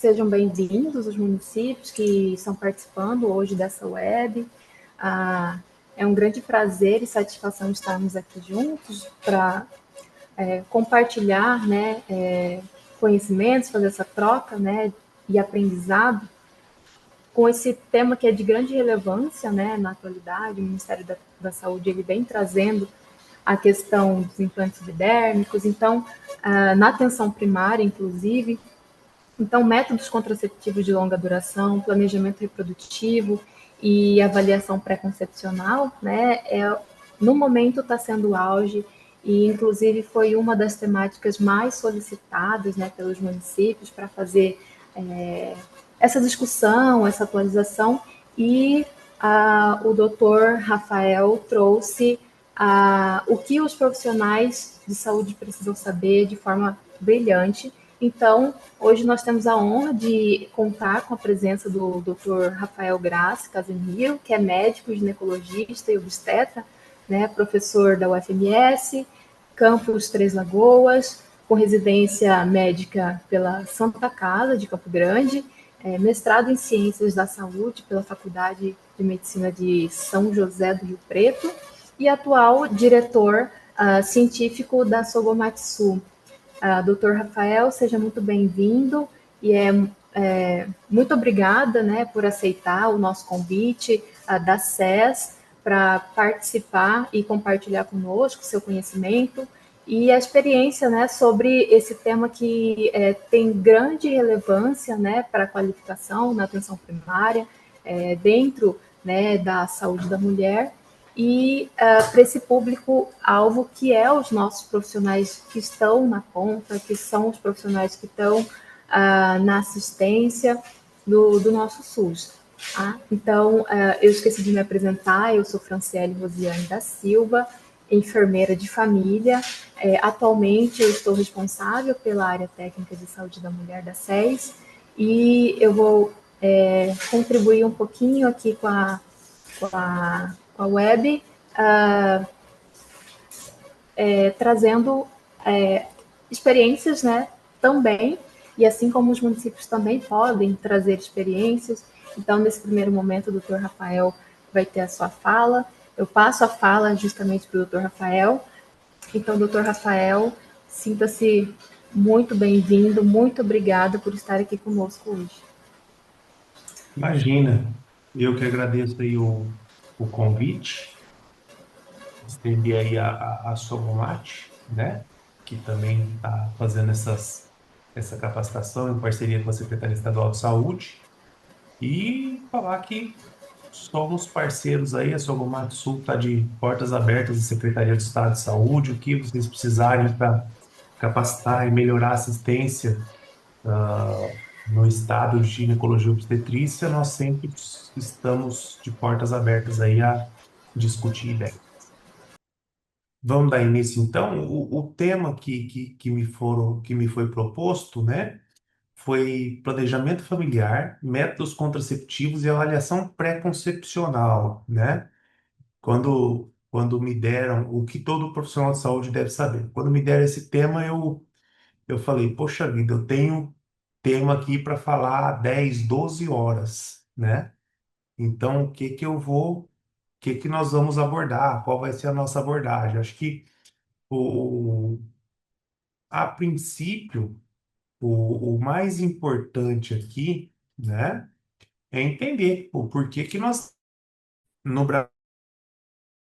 sejam bem-vindos os municípios que estão participando hoje dessa web. É um grande prazer e satisfação estarmos aqui juntos para compartilhar, né, conhecimentos, fazer essa troca, né, e aprendizado com esse tema que é de grande relevância, né, na atualidade. O Ministério da Saúde ele vem trazendo a questão dos implantes epidérmicos, então, na atenção primária, inclusive. Então, métodos contraceptivos de longa duração, planejamento reprodutivo e avaliação pré-concepcional, né, no momento está sendo auge e, inclusive, foi uma das temáticas mais solicitadas, né, pelos municípios para fazer essa discussão, essa atualização, e o doutor Rafael trouxe o que os profissionais de saúde precisam saber de forma brilhante. Então, hoje nós temos a honra de contar com a presença do Dr. Rafael Graça Casemiro, que é médico, ginecologista e obstetra, né, professor da UFMS, campus Três Lagoas, com residência médica pela Santa Casa de Campo Grande, mestrado em Ciências da Saúde pela Faculdade de Medicina de São José do Rio Preto e atual diretor científico da Sogomatsu. Doutor Rafael, seja muito bem-vindo e muito obrigada, né, por aceitar o nosso convite da SES para participar e compartilhar conosco seu conhecimento e a experiência, né, sobre esse tema que tem grande relevância, né, para a qualificação na atenção primária, dentro, né, da saúde da mulher e para esse público-alvo que é os nossos profissionais que estão na ponta, que são os profissionais que estão na assistência do nosso SUS. Tá? Então, eu esqueci de me apresentar, eu sou Franciele Rosiane da Silva, enfermeira de família. Atualmente, eu estou responsável pela área técnica de saúde da mulher da SES e eu vou contribuir um pouquinho aqui com a web, trazendo experiências, né, também, e assim como os municípios também podem trazer experiências. Então, nesse primeiro momento, o doutor Rafael vai ter a sua fala. Eu passo a fala justamente para o doutor Rafael. Então, doutor Rafael, sinta-se muito bem-vindo, muito obrigada por estar aqui conosco hoje. Imagina, eu que agradeço aí o convite, estender aí a Sogomate, né, que também está fazendo essa capacitação em parceria com a Secretaria Estadual de Saúde, e falar que somos parceiros aí, a Sogomate Sul está de portas abertas à Secretaria de Estado de Saúde, o que vocês precisarem para capacitar e melhorar a assistência no estado de ginecologia e obstetrícia, nós sempre estamos de portas abertas aí a discutir ideias. Vamos dar início, então. O tema que me foi proposto, né, foi planejamento familiar, métodos contraceptivos e avaliação pré-concepcional, né? Quando me deram o que todo profissional de saúde deve saber. Quando me deram esse tema, eu falei, poxa vida, eu tenho tema aqui para falar 10, 12 horas, né? Então, o que que nós vamos abordar? Qual vai ser a nossa abordagem? Acho que o, a princípio, o mais importante aqui, né, é entender o porquê que nós, no Brasil,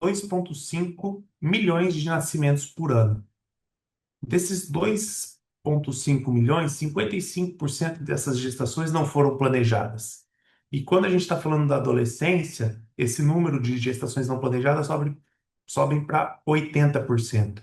2,5 milhões de nascimentos por ano. Desses 2,5 milhões, 55% dessas gestações não foram planejadas. E quando a gente está falando da adolescência, esse número de gestações não planejadas sobe para 80%.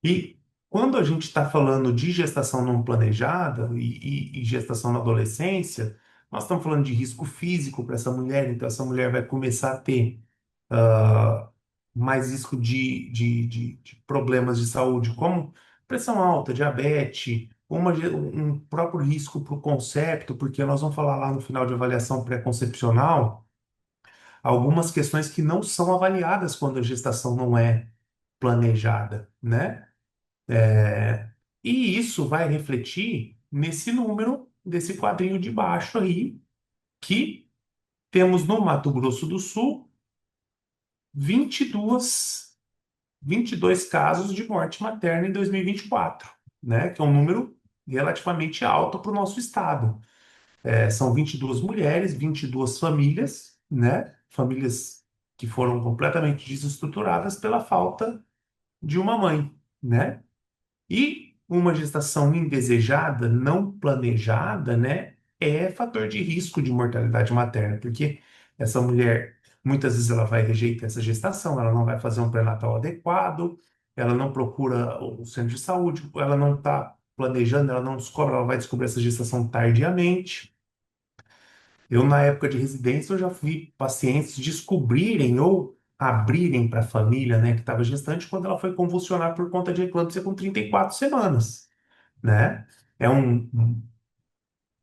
E quando a gente está falando de gestação não planejada e gestação na adolescência, nós estamos falando de risco físico para essa mulher, então essa mulher vai começar a ter ah, mais risco de problemas de saúde, como pressão alta, diabetes, um próprio risco para o concepto, porque nós vamos falar lá no final de avaliação pré-concepcional algumas questões que não são avaliadas quando a gestação não é planejada, né? E isso vai refletir nesse número, desse quadrinho de baixo aí, que temos no Mato Grosso do Sul 22, 22 casos de morte materna em 2024, né? Que é um número relativamente alto para o nosso estado. São 22 mulheres, 22 famílias, né? Famílias que foram completamente desestruturadas pela falta de uma mãe, né? E uma gestação indesejada, não planejada, né, é fator de risco de mortalidade materna, porque essa mulher, muitas vezes ela vai rejeitar essa gestação, ela não vai fazer um pré-natal adequado, ela não procura o centro de saúde, ela não está planejando, ela não descobre, ela vai descobrir essa gestação tardiamente. Eu, na época de residência, eu já vi pacientes descobrirem ou abrirem para a família, né, que estava gestante, quando ela foi convulsionar por conta de eclâmpsia com 34 semanas, né? É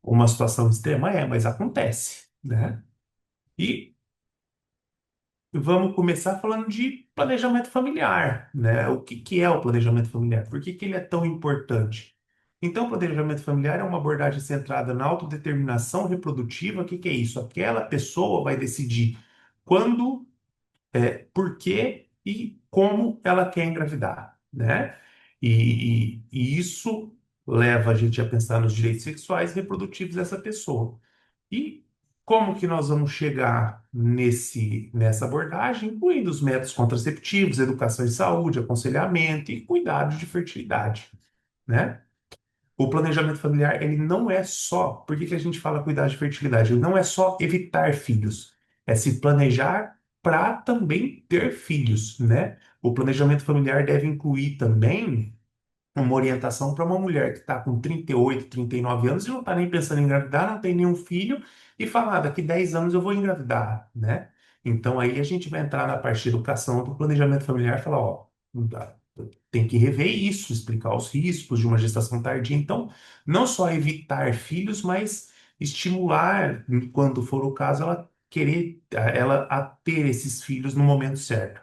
uma situação extrema, mas acontece, né? E vamos começar falando de planejamento familiar, né? O que que é o planejamento familiar? Por que que ele é tão importante? Então, o planejamento familiar é uma abordagem centrada na autodeterminação reprodutiva. O que que é isso? Aquela pessoa vai decidir quando, por quê e como ela quer engravidar, né? E isso leva a gente a pensar nos direitos sexuais e reprodutivos dessa pessoa. E como que nós vamos chegar nessa abordagem, incluindo os métodos contraceptivos, educação em saúde, aconselhamento e cuidado de fertilidade, né? O planejamento familiar, ele não é só, por que que a gente fala cuidado de fertilidade? Ele não é só evitar filhos, é se planejar para também ter filhos, né? O planejamento familiar deve incluir também uma orientação para uma mulher que está com 38, 39 anos e não está nem pensando em engravidar, não tem nenhum filho, e fala, daqui 10 anos eu vou engravidar, né? Então aí a gente vai entrar na parte de educação do planejamento familiar e falar, ó, tem que rever isso, explicar os riscos de uma gestação tardia. Então, não só evitar filhos, mas estimular, quando for o caso, ela querer, ela a ter esses filhos no momento certo.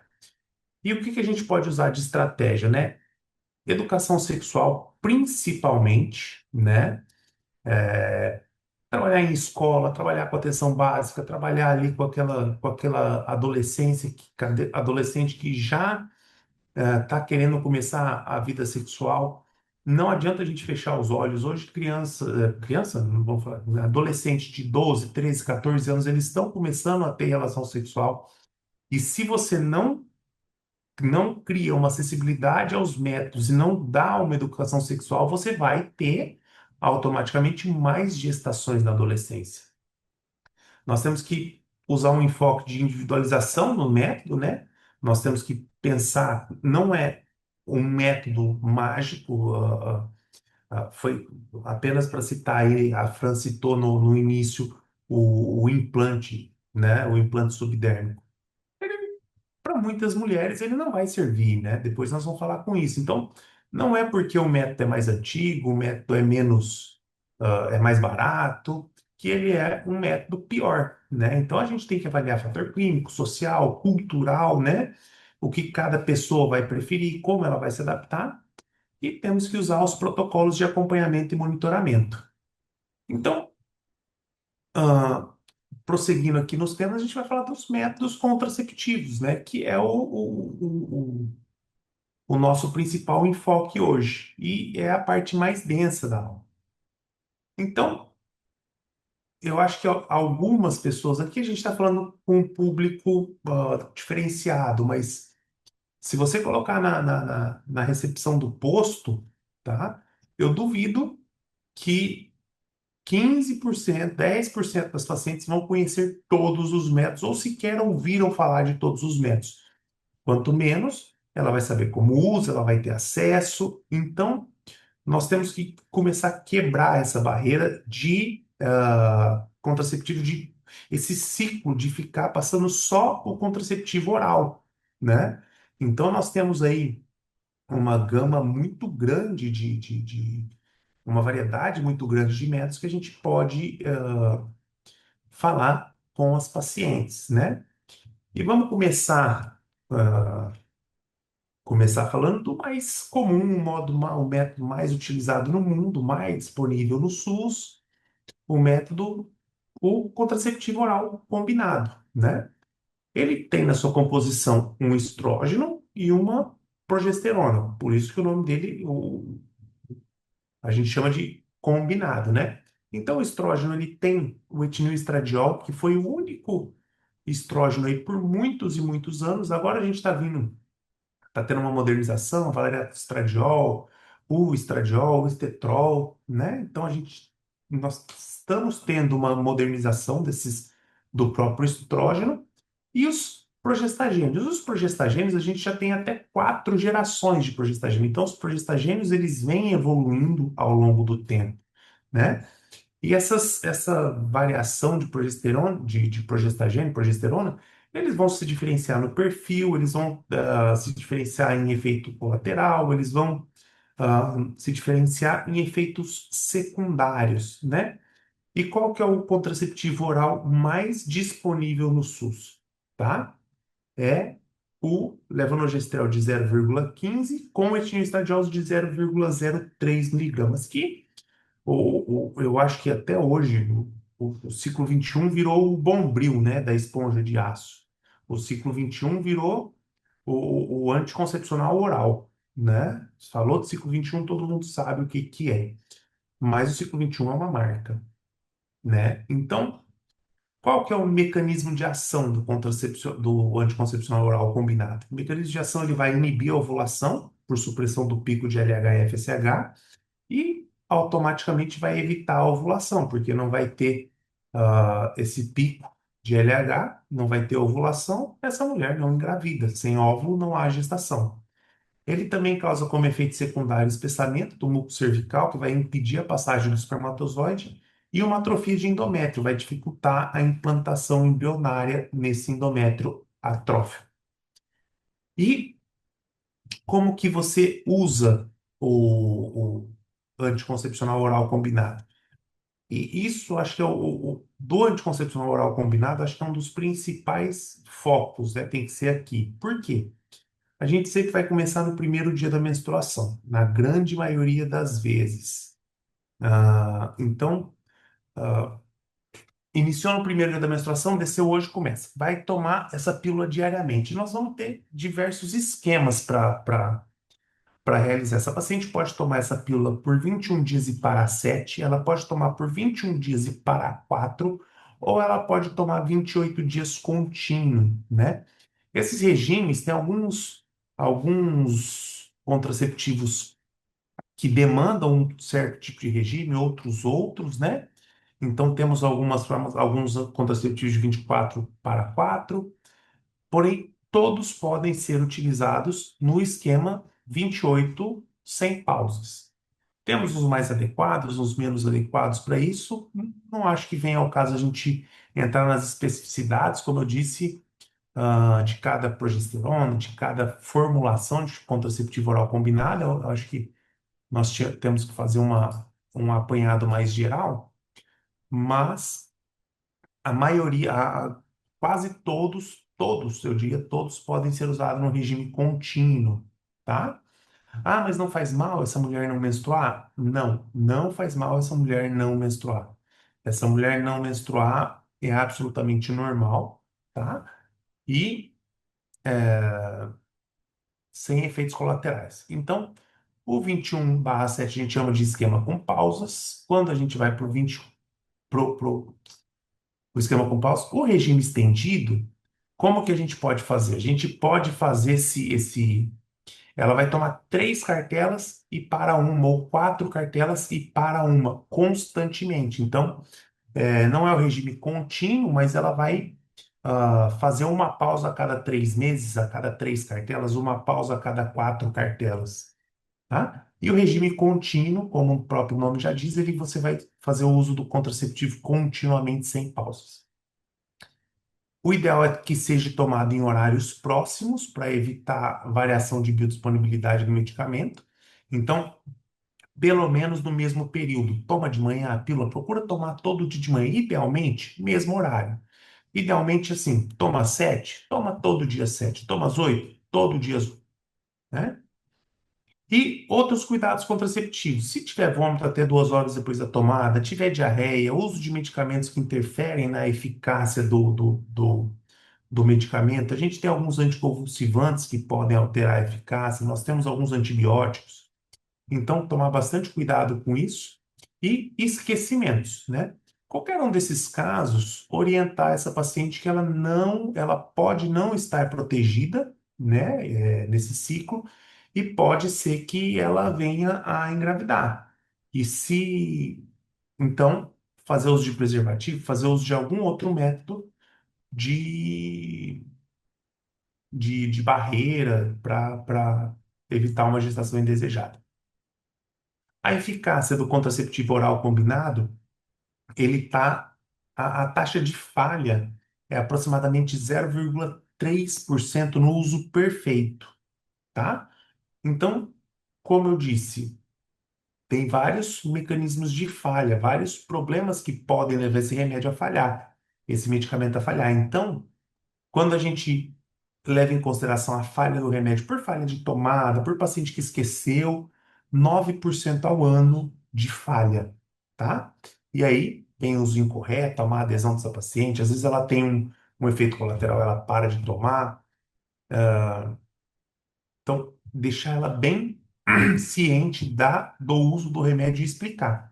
E o que que a gente pode usar de estratégia, né? Educação sexual, principalmente, né? Trabalhar em escola, trabalhar com atenção básica, trabalhar ali com aquela adolescência, adolescente que já está querendo começar a vida sexual. Não adianta a gente fechar os olhos. Hoje, criança, não vou falar, né, adolescente de 12, 13, 14 anos, eles estão começando a ter relação sexual. E se você não cria uma acessibilidade aos métodos e não dá uma educação sexual, você vai ter automaticamente mais gestações na adolescência. Nós temos que usar um enfoque de individualização no método, né? Nós temos que pensar, não é um método mágico, foi apenas para citar aí, a Fran citou no início o implante, né? O implante subdérmico. Para muitas mulheres ele não vai servir, né? Depois nós vamos falar com isso. Então, não é porque o método é mais antigo, o método é menos, é mais barato, que ele é um método pior, né? Então a gente tem que avaliar fator clínico, social, cultural, né? O que cada pessoa vai preferir, como ela vai se adaptar, e temos que usar os protocolos de acompanhamento e monitoramento. Então, ah, prosseguindo aqui nos temas, a gente vai falar dos métodos contraceptivos, né? Que é o nosso principal enfoque hoje. E é a parte mais densa da aula. Então, eu acho que algumas pessoas, aqui a gente está falando com um público diferenciado, mas se você colocar na recepção do posto, tá? Eu duvido que 15%, 10% das pacientes vão conhecer todos os métodos, ou sequer ouviram falar de todos os métodos. Quanto menos, ela vai saber como usa, ela vai ter acesso. Então, nós temos que começar a quebrar essa barreira de contraceptivo, de esse ciclo de ficar passando só o contraceptivo oral, né? Então, nós temos aí uma gama muito grande uma variedade muito grande de métodos que a gente pode falar com as pacientes, né? E vamos começar falando do mais comum, o método mais utilizado no mundo, mais disponível no SUS, o método, o contraceptivo oral combinado, né? Ele tem na sua composição um estrógeno e uma progesterona. Por isso que o nome dele, a gente chama de combinado, né? Então, o estrógeno, ele tem o etilenoestradiol, que foi o único estrógeno aí por muitos e muitos anos. Agora a gente está tendo uma modernização, Valéria estradiol, o estradiol, o estetrol, né? Então, nós estamos tendo uma modernização do próprio estrógeno e os progestagênios. Os progestagênios, a gente já tem até 4 gerações de progestagênio. Então, os progestagênios, eles vêm evoluindo ao longo do tempo, né? E essa variação de progesterona, de progestagênio, progesterona, eles vão se diferenciar no perfil, eles vão se diferenciar em efeito colateral, eles vão se diferenciar em efeitos secundários, né? E qual que é o contraceptivo oral mais disponível no SUS, tá? É o levonorgestrel de 0,15 com etilenoestradiol de 0,03 miligramas, que eu acho que até hoje o ciclo 21 virou o Bombril, né, da esponja de aço. O ciclo 21 virou o anticoncepcional oral, né? Falou de ciclo 21, todo mundo sabe o que que é. Mas o ciclo 21 é uma marca, né? Então, qual que é o mecanismo de ação do anticoncepcional oral combinado? O mecanismo de ação ele vai inibir a ovulação por supressão do pico de LH-FSH e automaticamente vai evitar a ovulação, porque não vai ter esse pico de LH, não vai ter ovulação, essa mulher não engravida. Sem óvulo não há gestação. Ele também causa como efeito secundário espessamento do muco cervical, que vai impedir a passagem do espermatozoide, e uma atrofia de endométrio, vai dificultar a implantação embrionária nesse endométrio atrófico. E como que você usa o anticoncepcional oral combinado? E isso, acho que é do anticoncepcional oral combinado, acho que é um dos principais focos, né? Tem que ser aqui. Por quê? A gente sempre vai começar no primeiro dia da menstruação, na grande maioria das vezes. Então, ah, iniciou no primeiro dia da menstruação, desceu hoje, começa. Vai tomar essa pílula diariamente. Nós vamos ter diversos esquemas para realizar. Essa paciente pode tomar essa pílula por 21 dias e parar 7, ela pode tomar por 21 dias e parar 4, ou ela pode tomar 28 dias contínuo, né? Esses regimes têm alguns contraceptivos que demandam um certo tipo de regime, outros, né? Então temos algumas formas, alguns contraceptivos de 24 para 4, porém todos podem ser utilizados no esquema 28 sem pausas. Temos os mais adequados, os menos adequados para isso. Não acho que venha ao caso a gente entrar nas especificidades, como eu disse, de cada progesterona, de cada formulação de contraceptivo oral combinado. Eu acho que nós temos que fazer um apanhado mais geral, mas a maioria, quase todos, eu diria, todos podem ser usados no regime contínuo, tá? Ah, mas não faz mal essa mulher não menstruar? Não, não faz mal essa mulher não menstruar. Essa mulher não menstruar é absolutamente normal, tá? E sem efeitos colaterais. Então, o 21/7 a gente chama de esquema com pausas. Quando a gente vai para o 20, pro o esquema com pausas, o regime estendido, como que a gente pode fazer? A gente pode fazer ela vai tomar 3 cartelas e para uma, ou 4 cartelas e para uma, constantemente. Então, não é o regime contínuo, mas ela vai fazer uma pausa a cada 3 meses, a cada 3 cartelas, uma pausa a cada 4 cartelas, tá? E o regime contínuo, como o próprio nome já diz, você vai fazer o uso do contraceptivo continuamente sem pausas. O ideal é que seja tomado em horários próximos para evitar variação de biodisponibilidade do medicamento. Então, pelo menos no mesmo período. Toma de manhã a pílula, procura tomar todo dia de manhã, idealmente, mesmo horário. Idealmente, assim, toma às 7, toma todo dia às 7, toma às 8, todo dia às 8, né? E outros cuidados contraceptivos. Se tiver vômito até 2 horas depois da tomada, tiver diarreia, uso de medicamentos que interferem na eficácia do medicamento, a gente tem alguns anticonvulsivantes que podem alterar a eficácia, nós temos alguns antibióticos. Então, tomar bastante cuidado com isso. E esquecimentos, né? Qualquer um desses casos, orientar essa paciente que ela pode não estar protegida, né, nesse ciclo, e pode ser que ela venha a engravidar. E se, então, fazer uso de preservativo, fazer uso de algum outro método de, de barreira para evitar uma gestação indesejada. A eficácia do contraceptivo oral combinado, ele tá, a taxa de falha é aproximadamente 0,3% no uso perfeito, tá? Então, como eu disse, tem vários mecanismos de falha, vários problemas que podem levar esse remédio a falhar, esse medicamento a falhar. Então, quando a gente leva em consideração a falha do remédio por falha de tomada, por paciente que esqueceu, 9% ao ano de falha, tá? E aí vem o uso incorreto, a má adesão dessa paciente, às vezes ela tem um efeito colateral, ela para de tomar. Então, deixar ela bem ciente do uso do remédio e explicar.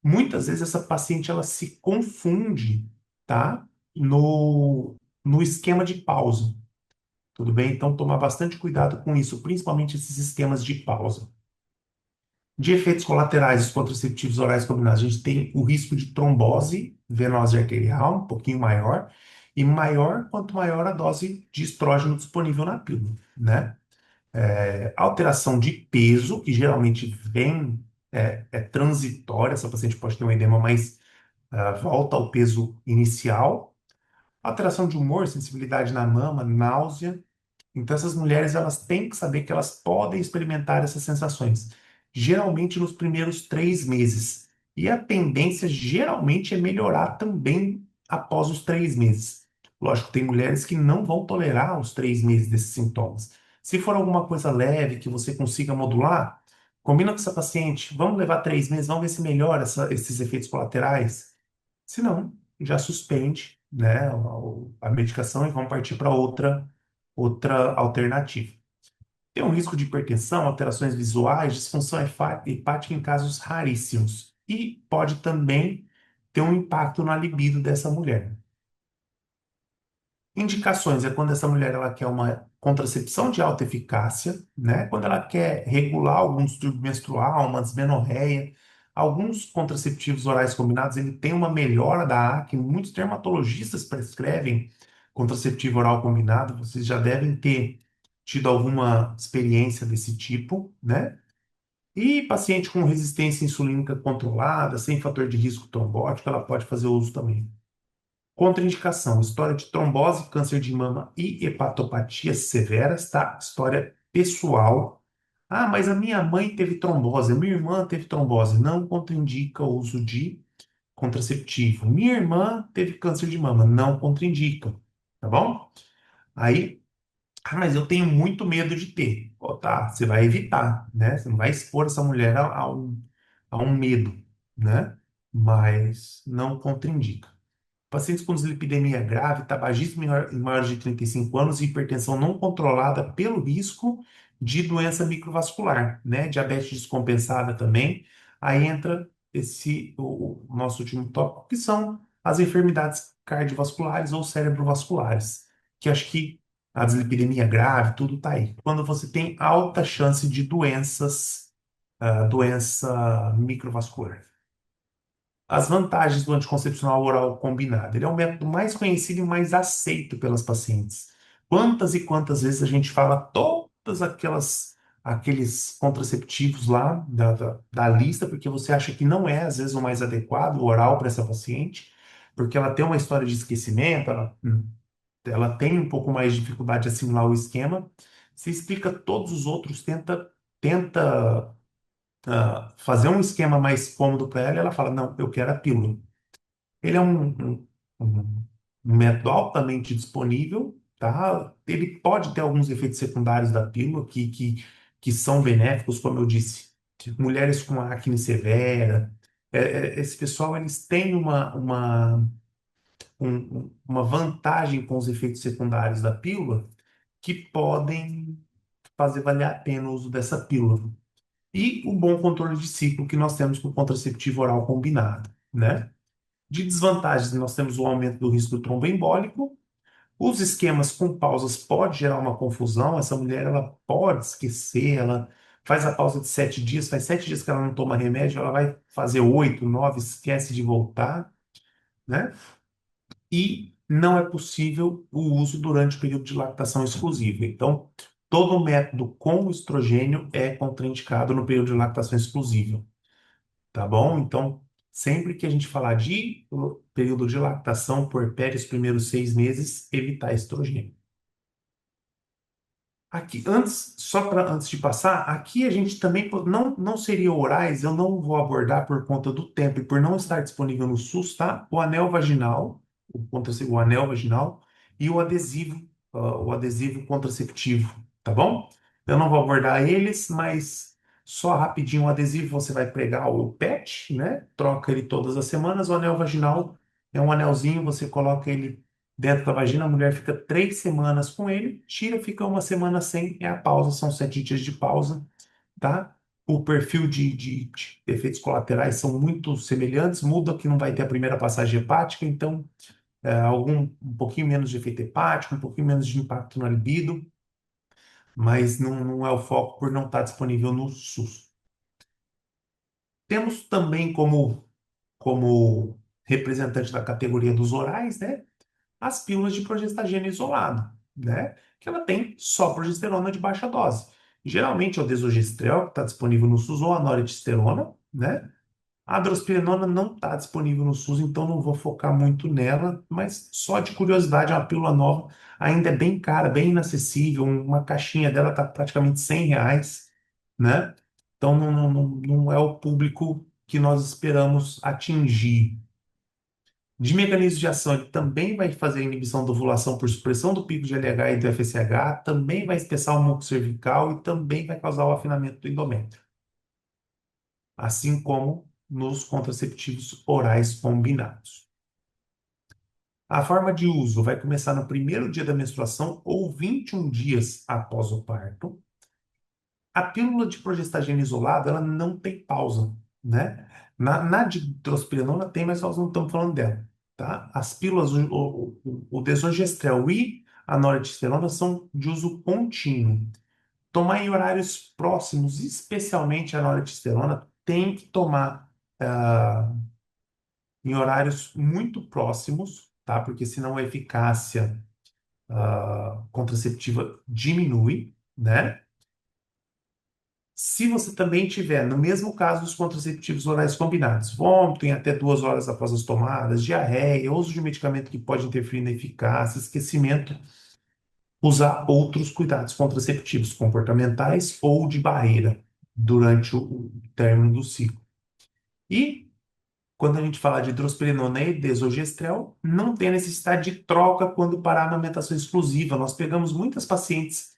Muitas vezes essa paciente ela se confunde, tá? No esquema de pausa. Tudo bem? Então, tomar bastante cuidado com isso, principalmente esses esquemas de pausa. De efeitos colaterais dos contraceptivos orais combinados, a gente tem o risco de trombose venosa e arterial, um pouquinho maior, e maior quanto maior a dose de estrógeno disponível na pílula, né? Alteração de peso, que geralmente é transitória, essa paciente pode ter um edema, mas volta ao peso inicial. Alteração de humor, sensibilidade na mama, náusea. Então, essas mulheres elas têm que saber que elas podem experimentar essas sensações, geralmente nos primeiros 3 meses. E a tendência geralmente é melhorar também após os 3 meses. Lógico, tem mulheres que não vão tolerar os 3 meses desses sintomas. Se for alguma coisa leve que você consiga modular, combina com essa paciente, vamos levar 3 meses, vamos ver se melhora esses efeitos colaterais. Se não, já suspende, né, a medicação e vamos partir para outra alternativa. Tem um risco de hipertensão, alterações visuais, disfunção hepática em casos raríssimos. E pode também ter um impacto na libido dessa mulher. Indicações é quando essa mulher ela quer uma contracepção de alta eficácia, né? Quando ela quer regular algum distúrbio menstrual, uma dismenorreia. Alguns contraceptivos orais combinados, ele tem uma melhora da acne. Muitos dermatologistas prescrevem contraceptivo oral combinado. Vocês já devem ter tido alguma experiência desse tipo, né? E paciente com resistência insulínica controlada, sem fator de risco trombótico, ela pode fazer uso também. Contraindicação: história de trombose, câncer de mama e hepatopatias severas, tá? História pessoal. Ah, mas a minha mãe teve trombose, a minha irmã teve trombose. Não contraindica o uso de contraceptivo. Minha irmã teve câncer de mama. Não contraindica, tá bom? Aí, mas eu tenho muito medo de ter. Ó, tá, você vai evitar, né? Você não vai expor essa mulher a um medo, né? Mas não contraindica. Pacientes com dislipidemia grave, tabagismo em maiores de 35 anos e hipertensão não controlada pelo risco de doença microvascular, né? Diabetes descompensada também. Aí entra o nosso último tópico, que são as enfermidades cardiovasculares ou cerebrovasculares, que acho que a dislipidemia grave, tudo tá aí. Quando você tem alta chance de doença microvascular. As vantagens do anticoncepcional oral combinado. Ele é o método mais conhecido e mais aceito pelas pacientes. Quantas e quantas vezes a gente fala todas aqueles contraceptivos lá da lista, porque você acha que não é, às vezes, o mais adequado, o oral para essa paciente, porque ela tem uma história de esquecimento, ela tem um pouco mais de dificuldade de assimilar o esquema. Você explica todos os outros, tenta fazer um esquema mais cômodo para ela, e ela fala, não, eu quero a pílula. Ele é um- um método altamente disponível, tá? Ele pode ter alguns efeitos secundários da pílula, que que são benéficos, como eu disse. Mulheres com acne severa, esse pessoal, eles têm uma vantagem com os efeitos secundários da pílula que podem fazer valer a pena o uso dessa pílula. E o bom controle de ciclo que nós temos com o contraceptivo oral combinado, né? De desvantagens, nós temos o aumento do risco do tromboembólico. Os esquemas com pausas pode gerar uma confusão. Essa mulher, ela pode esquecer, ela faz a pausa de 7 dias, faz 7 dias que ela não toma remédio, ela vai fazer 8, 9, esquece de voltar, né? E não é possível o uso durante o período de lactação exclusiva. Então, todo método com estrogênio é contraindicado no período de lactação exclusiva, tá bom? Então, sempre que a gente falar de período de lactação, puerpério, os primeiros 6 meses, evitar estrogênio. Aqui, antes de passar, aqui a gente também não seria orais, eu não vou abordar por conta do tempo e por não estar disponível no SUS, tá? O anel vaginal, o anel vaginal e o adesivo contraceptivo, tá bom? Eu não vou abordar eles, mas só rapidinho o adesivo você vai pregar o PET, né? Troca ele todas as semanas. O anel vaginal é um anelzinho, você coloca ele dentro da vagina, a mulher fica 3 semanas com ele, tira, fica uma semana sem, é a pausa, são 7 dias de pausa, tá? O perfil de efeitos colaterais são muito semelhantes, muda que não vai ter a primeira passagem hepática, então um pouquinho menos de efeito hepático, um pouquinho menos de impacto na libido, mas não é o foco por não estar disponível no SUS. Temos também como representante da categoria dos orais, né? As pílulas de progestagena isolado, né? Que ela tem só progesterona de baixa dose. Geralmente é o desogestrel, que está disponível no SUS, ou a noretisterona, né? A drospirenona não está disponível no SUS, então não vou focar muito nela, mas só de curiosidade, é uma pílula nova, ainda é bem cara, bem inacessível, uma caixinha dela está praticamente R$ 100, né? Então não é o público que nós esperamos atingir. De mecanismo de ação, ele também vai fazer a inibição da ovulação por supressão do pico de LH e do FSH, também vai espessar o muco cervical e também vai causar o afinamento do endométrio, assim como nos contraceptivos orais combinados. A forma de uso vai começar no primeiro dia da menstruação ou 21 dias após o parto. A pílula de progestagena isolada, ela não tem pausa, né? Na didrospirenona tem, mas nós não estamos falando dela, tá? As pílulas, o desogestrel e a noretisterona são de uso contínuo. Tomar em horários próximos, especialmente a noretisterona, tem que tomar em horários muito próximos, tá? Porque senão a eficácia contraceptiva diminui, né? Se você também tiver, no mesmo caso dos contraceptivos orais combinados, vômito em até 2 horas após as tomadas, diarreia, uso de medicamento que pode interferir na eficácia, esquecimento, usar outros cuidados contraceptivos comportamentais ou de barreira durante o término do ciclo. E quando a gente fala de hidrospirenona e desogestrel, não tem necessidade de troca quando parar a amamentação exclusiva. Nós pegamos muitas pacientes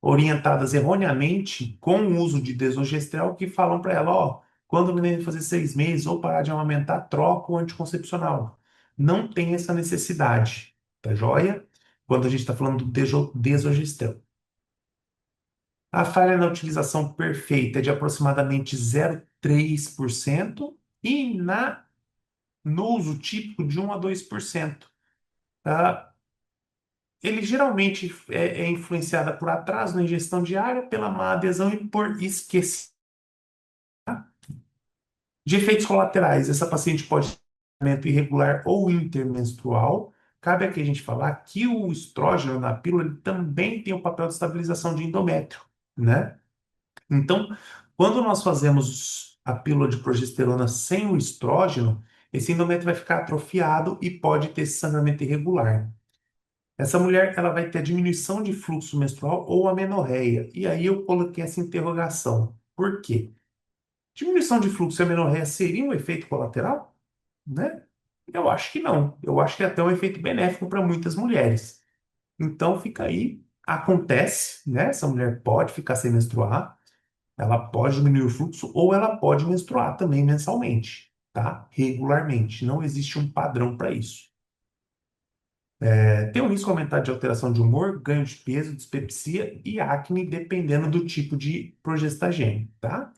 orientadas erroneamente com o uso de desogestrel que falam para ela, ó, quando o neném fazer 6 meses ou parar de amamentar, troca o anticoncepcional. Não tem essa necessidade, tá joia? Quando a gente está falando do desogestrel. A falha na utilização perfeita é de aproximadamente 0,3% e no uso típico de 1 a 2%. Tá? Ele geralmente é influenciada por atraso na ingestão diária, pela má adesão e por esquecimento. De efeitos colaterais, essa paciente pode ter tratamento irregular ou intermenstrual. Cabe aqui a gente falar que o estrógeno na pílula ele também tem o papel de estabilização de endométrio, né? Então, quando nós fazemos a pílula de progesterona sem o estrógeno, esse endométrio vai ficar atrofiado e pode ter esse sangramento irregular. Essa mulher ela vai ter diminuição de fluxo menstrual ou amenorreia. E aí eu coloquei essa interrogação. Por quê? Diminuição de fluxo e amenorreia seria um efeito colateral? Né? Eu acho que não. Eu acho que é até um efeito benéfico para muitas mulheres. Então fica aí Acontece, né? Essa mulher pode ficar sem menstruar, ela pode diminuir o fluxo ou ela pode menstruar também mensalmente, tá? Regularmente. Não existe um padrão para isso. Tem um risco aumentado de alteração de humor, ganho de peso, dispepsia e acne, dependendo do tipo de progestagênio, tá?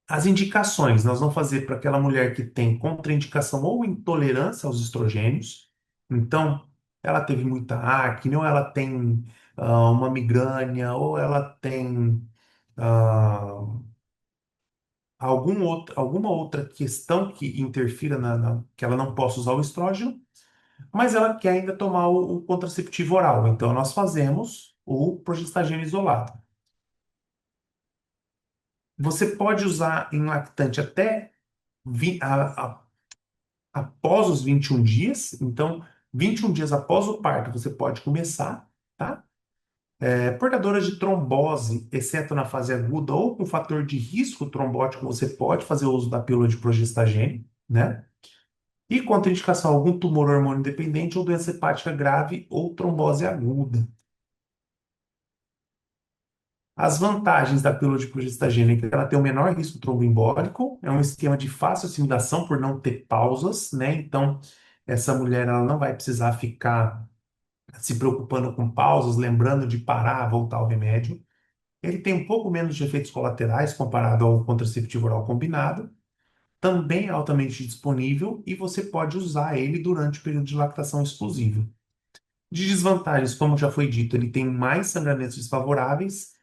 As indicações, nós vamos fazer para aquela mulher que tem contraindicação ou intolerância aos estrogênios. Então, ela teve muita acne, ou ela tem uma migrânia, ou ela tem ah, alguma outra questão que interfira que ela não possa usar o estrógeno, mas ela quer ainda tomar o contraceptivo oral. Então, nós fazemos o progestagênio isolado. Você pode usar em lactante até vi- a- a- após os 21 dias. Então, 21 dias após o parto, você pode começar, tá? Portadoras de trombose, exceto na fase aguda ou com fator de risco trombótico, você pode fazer uso da pílula de progestagênio, né? E contraindicação, algum tumor hormônio independente ou doença hepática grave ou trombose aguda. As vantagens da pílula de progestagênio é que ela tem o menor risco tromboembólico, é um esquema de fácil assimilação por não ter pausas, né? Então, essa mulher ela não vai precisar ficar se preocupando com pausas, lembrando de parar, voltar ao remédio. Ele tem um pouco menos de efeitos colaterais comparado ao contraceptivo oral combinado, também é altamente disponível e você pode usar ele durante o período de lactação exclusiva. De desvantagens, como já foi dito, ele tem mais sangramentos desfavoráveis,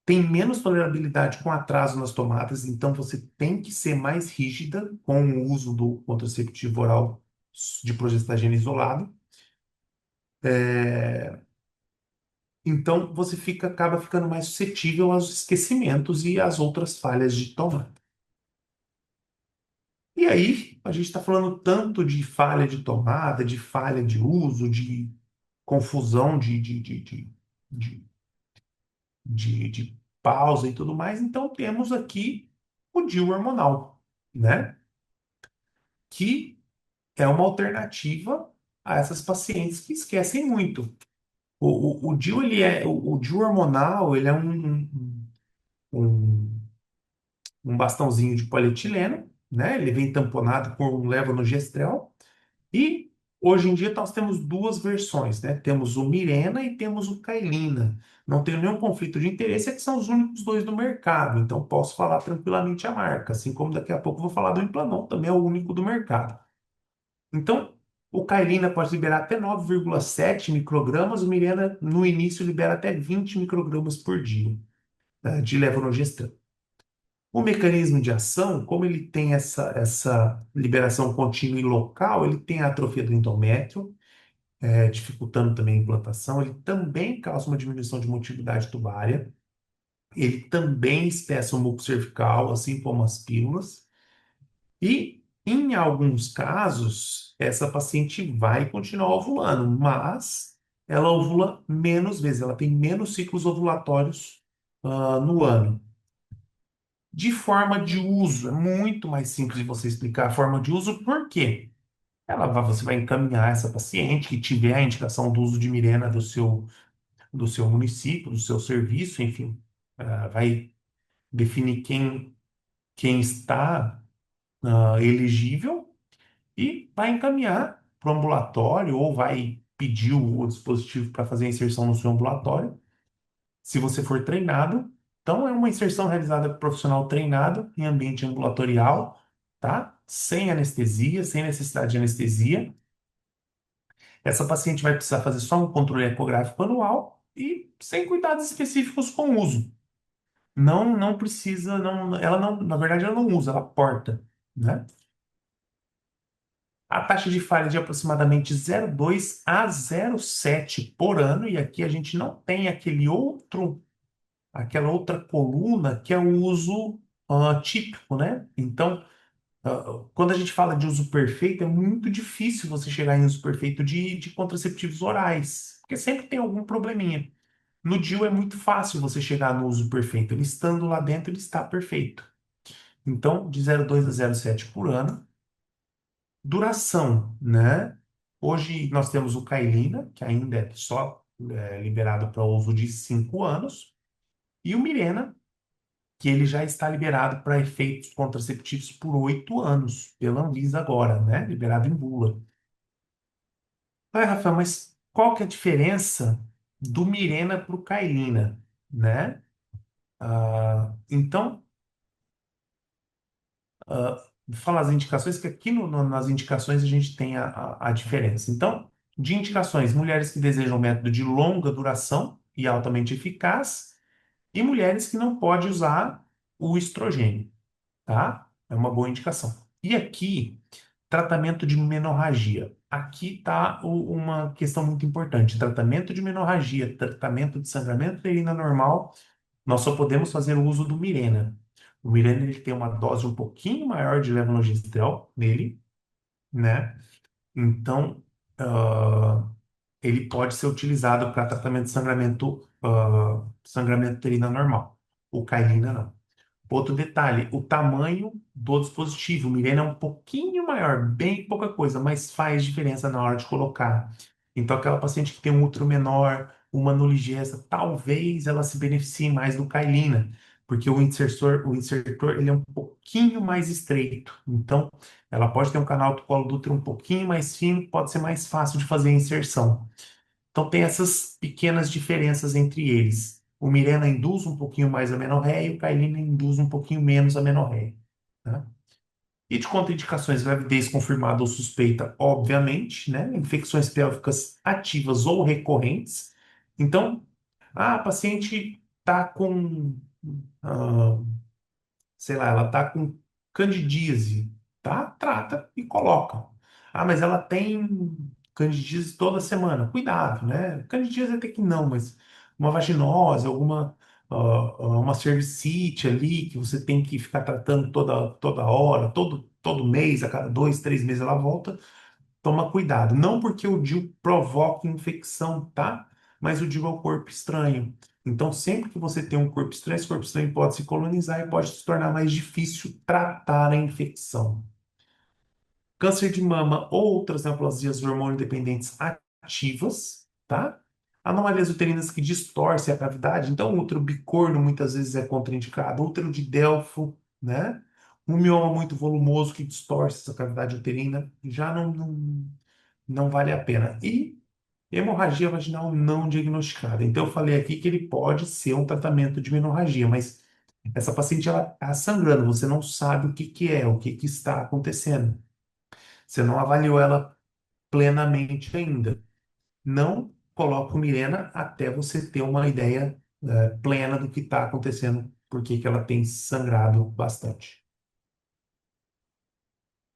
tem menos tolerabilidade com atraso nas tomadas, então você tem que ser mais rígida com o uso do contraceptivo oral de progestagena isolado. É, Então você acaba ficando mais suscetível aos esquecimentos e às outras falhas de tomada. E aí, a gente está falando tanto de falha de tomada, de falha de uso, de confusão de, de pausa e tudo mais. Então, temos aqui o DIU hormonal, né? Que é uma alternativa a essas pacientes que esquecem muito. O DIU, o DIU hormonal, ele é um, um bastãozinho de polietileno, né? Ele vem tamponado com um levonorgestrel. E hoje em dia nós temos duas versões, né? Temos o Mirena e temos o Cailina. Não tenho nenhum conflito de interesse, é que são os únicos dois do mercado, então posso falar tranquilamente a marca, assim como daqui a pouco eu vou falar do Implanon, também é o único do mercado. Então, o Cailina pode liberar até 9,7 microgramas, o Mirena no início libera até 20 microgramas por dia, de levonorgestrel. O mecanismo de ação, como ele tem essa liberação contínua e local, ele tem a atrofia do endométrio, dificultando também a implantação. Ele também causa uma diminuição de motilidade tubária. Ele também espessa o muco cervical, assim como as pílulas. E, em alguns casos, essa paciente vai continuar ovulando, mas ela ovula menos vezes, ela tem menos ciclos ovulatórios, no ano. De forma de uso, é muito mais simples de você explicar a forma de uso, por quê? Você vai encaminhar essa paciente que tiver a indicação do uso de Mirena do seu município, do seu serviço, enfim, vai definir quem está elegível e vai encaminhar para o ambulatório ou vai pedir o dispositivo para fazer a inserção no seu ambulatório, se você for treinado. Então, é uma inserção realizada por profissional treinado em ambiente ambulatorial, tá? Sem anestesia, sem necessidade de anestesia. Essa paciente vai precisar fazer só um controle ecográfico anual e sem cuidados específicos com o uso. Não precisa, ela não, na verdade, ela não usa, ela porta, né? A taxa de falha é de aproximadamente 0,2 a 0,7 por ano, e aqui a gente não tem aquela outra coluna que é o uso típico, né? Então, quando a gente fala de uso perfeito, é muito difícil você chegar em uso perfeito de contraceptivos orais, porque sempre tem algum probleminha. No DIU é muito fácil você chegar no uso perfeito. Ele estando lá dentro, ele está perfeito. Então, de 0,2 a 0,7 por ano. Duração, né? Hoje nós temos o Cailina, que ainda é só liberado para uso de 5 anos, e o Mirena, que ele já está liberado para efeitos contraceptivos por 8 anos, pela Anvisa agora, né? Liberado em bula. Ah, Rafael, mas qual que é a diferença do Mirena para o Cailina, né? Então, vou falar as indicações, que aqui nas indicações a gente tem a diferença. Então, de indicações, mulheres que desejam um método de longa duração e altamente eficaz, e mulheres que não podem usar o estrogênio, tá? É uma boa indicação. E aqui, tratamento de menorragia. Aqui está uma questão muito importante. Tratamento de menorragia, tratamento de sangramento uterino normal, nós só podemos fazer o uso do Mirena. O Mirena ele tem uma dose um pouquinho maior de levonorgestrel nele, né? Então, ele pode ser utilizado para tratamento de sangramento uterino normal. O Cailina não. Outro detalhe, o tamanho do dispositivo. O Mirena é um pouquinho maior, bem pouca coisa, mas faz diferença na hora de colocar. Então, aquela paciente que tem um útero menor, uma nuligesta, talvez ela se beneficie mais do Cailina, porque o insertor ele é um pouquinho mais estreito. Então, ela pode ter um canal do colo do útero um pouquinho mais fino, pode ser mais fácil de fazer a inserção. Então tem essas pequenas diferenças entre eles. O Mirena induz um pouquinho mais a menorréia e o Cailina induz um pouquinho menos a menorréia. Tá? E de contraindicações, gravidez confirmada ou suspeita, obviamente, né? Infecções pélvicas ativas ou recorrentes. Então, a paciente está com ah, sei lá, ela tá com candidíase, tá? Trata e coloca. Ah, mas ela tem candidíase toda semana. Cuidado, né? Candidíase até que não, mas uma vaginose, uma cervicite ali que você tem que ficar tratando toda hora, todo mês, a cada 2, 3 meses ela volta. Toma cuidado. Não porque o DIU provoca infecção, tá? Mas o DIU é o corpo estranho. Então, sempre que você tem um corpo estranho, esse corpo estranho pode se colonizar e pode se tornar mais difícil tratar a infecção. Câncer de mama ou outras neoplasias hormônio dependentes ativas, tá? Anomalias uterinas que distorcem a cavidade. Então, o útero bicorno muitas vezes é contraindicado. Útero de Delfo, né? Um mioma muito volumoso que distorce essa cavidade uterina já não vale a pena. E hemorragia vaginal não diagnosticada. Então, eu falei aqui que ele pode ser um tratamento de hemorragia, mas essa paciente ela está sangrando, você não sabe o que que é, o que que está acontecendo. Você não avaliou ela plenamente ainda. Não coloca o Mirena até você ter uma ideia, plena do que está acontecendo, por que que ela tem sangrado bastante.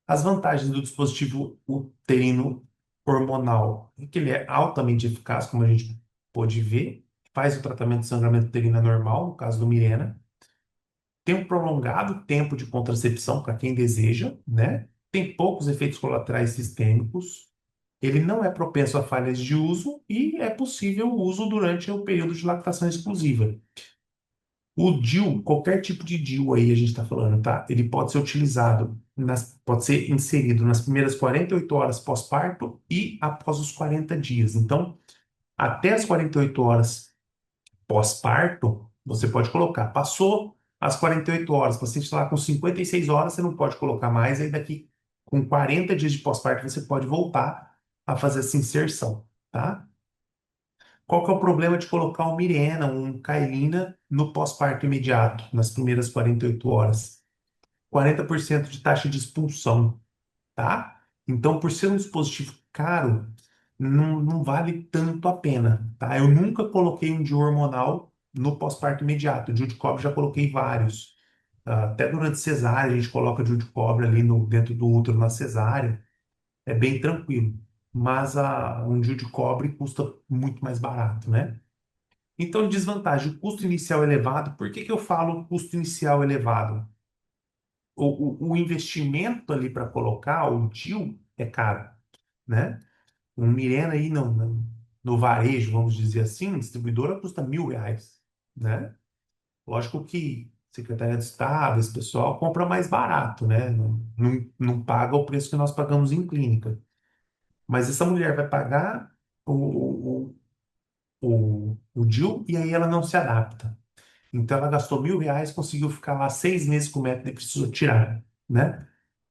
As vantagens do dispositivo uterino hormonal é que ele é altamente eficaz, como a gente pôde ver, faz o tratamento de sangramento uterino normal, no caso do Mirena, tem um prolongado tempo de contracepção para quem deseja, né? Tem poucos efeitos colaterais sistêmicos, ele não é propenso a falhas de uso e é possível o uso durante o período de lactação exclusiva. O DIU, qualquer tipo de DIU aí a gente está falando, tá? Ele pode ser utilizado, pode ser inserido nas primeiras 48 horas pós-parto e após os 40 dias. Então, até as 48 horas pós-parto, você pode colocar. Passou as 48 horas, o paciente está lá com 56 horas, você não pode colocar mais, aí daqui com 40 dias de pós-parto você pode voltar a fazer essa inserção, tá? Qual que é o problema de colocar um Mirena, um Cailina no pós-parto imediato, nas primeiras 48 horas? 40% de taxa de expulsão, tá? Então, por ser um dispositivo caro, não vale tanto a pena, tá? Eu nunca coloquei um DIU hormonal no pós-parto imediato. O DIU de cobre já coloquei vários. Até durante cesárea, a gente coloca DIU de cobre ali dentro do útero na cesárea. É bem tranquilo. Mas um DIU de cobre custa muito mais barato, né? Então, desvantagem, o custo inicial elevado. Por que que eu falo custo inicial elevado? O investimento ali para colocar o DIU é caro, né? Um Mirena aí no varejo, vamos dizer assim, distribuidora custa R$ 1.000, né? Lógico que Secretaria de Estado, esse pessoal compra mais barato, né? Não paga o preço que nós pagamos em clínica. Mas essa mulher vai pagar o, o DIU e aí ela não se adapta. Então ela gastou R$ 1.000, conseguiu ficar lá 6 meses com o método e precisou tirar, né?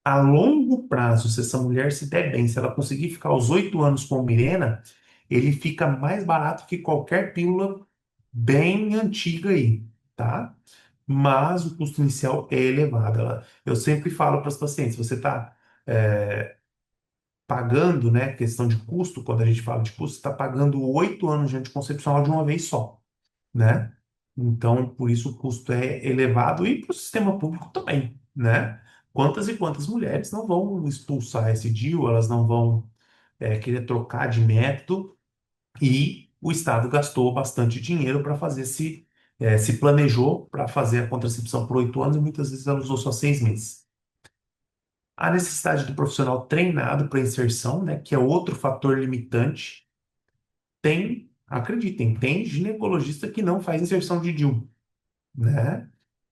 A longo prazo, se essa mulher se der bem, se ela conseguir ficar os 8 anos com o Mirena, ele fica mais barato que qualquer pílula bem antiga aí, tá? Mas o custo inicial é elevado. Eu sempre falo para os pacientes, você está pagando, né, questão de custo, quando a gente fala de custo, você está pagando 8 anos de anticoncepcional de uma vez só, né? Então, por isso o custo é elevado e para o sistema público também, né? Quantas e quantas mulheres não vão expulsar esse DIU, elas não vão querer trocar de método e o Estado gastou bastante dinheiro para fazer se planejou para fazer a contracepção por 8 anos e muitas vezes ela usou só 6 meses. A necessidade do profissional treinado para inserção, né, que é outro fator limitante, acreditem, tem ginecologista que não faz inserção de DIU, né?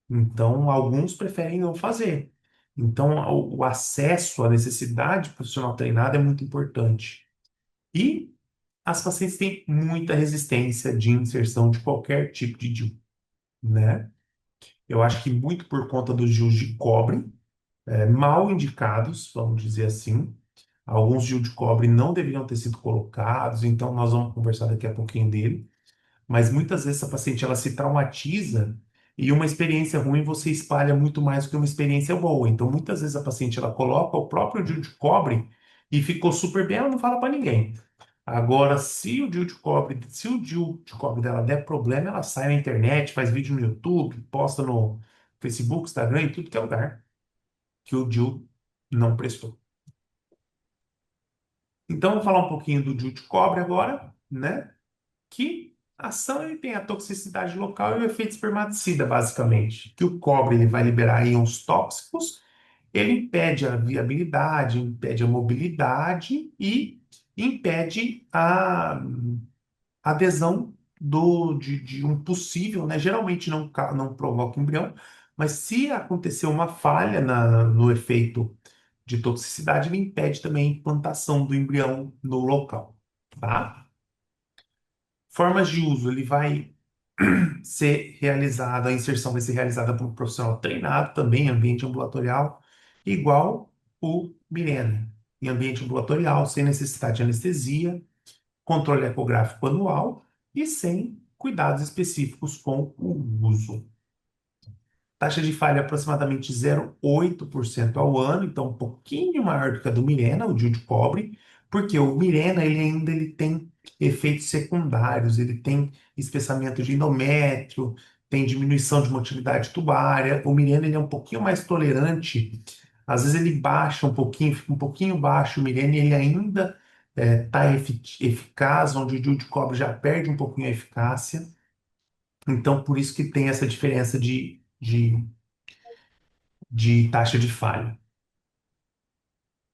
Então, alguns preferem não fazer. Então, o acesso à necessidade de profissional treinado é muito importante. E as pacientes têm muita resistência de inserção de qualquer tipo de DIU, né? Eu acho que muito por conta dos DIUs de cobre, mal indicados, vamos dizer assim. Alguns DIU de cobre não deveriam ter sido colocados, então nós vamos conversar daqui a pouquinho dele. Mas muitas vezes a paciente ela se traumatiza e uma experiência ruim você espalha muito mais do que uma experiência boa. Então muitas vezes a paciente ela coloca o próprio DIU de cobre e ficou super bem, ela não fala para ninguém. Agora, se o DIU de cobre dela der problema, ela sai na internet, faz vídeo no YouTube, posta no Facebook, Instagram, em tudo que é lugar que o DIU não prestou. Então, vou falar um pouquinho do DIU de cobre agora, né? Que a ação ele tem a toxicidade local e o efeito espermaticida, basicamente. Que o cobre ele vai liberar íons tóxicos, ele impede a viabilidade, impede a mobilidade e impede a adesão de um possível, né? Geralmente não provoca embrião, mas se acontecer uma falha no efeito de toxicidade, ele impede também a implantação do embrião no local, tá? Formas de uso, ele vai ser realizada, a inserção vai ser realizada por um profissional treinado também em ambiente ambulatorial, igual o Mirena, em ambiente ambulatorial, sem necessidade de anestesia, controle ecográfico anual e sem cuidados específicos com o uso. Taxa de falha aproximadamente 0,8% ao ano, então um pouquinho maior do que a do Mirena, o DIU de cobre, porque o Mirena ele tem efeitos secundários, ele tem espessamento de endométrio, tem diminuição de motilidade tubária. O Mirena ele é um pouquinho mais tolerante, às vezes ele baixa um pouquinho, fica um pouquinho baixo o Mirena e ele ainda está eficaz, onde o DIU de cobre já perde um pouquinho a eficácia. Então, por isso que tem essa diferença de taxa de falha.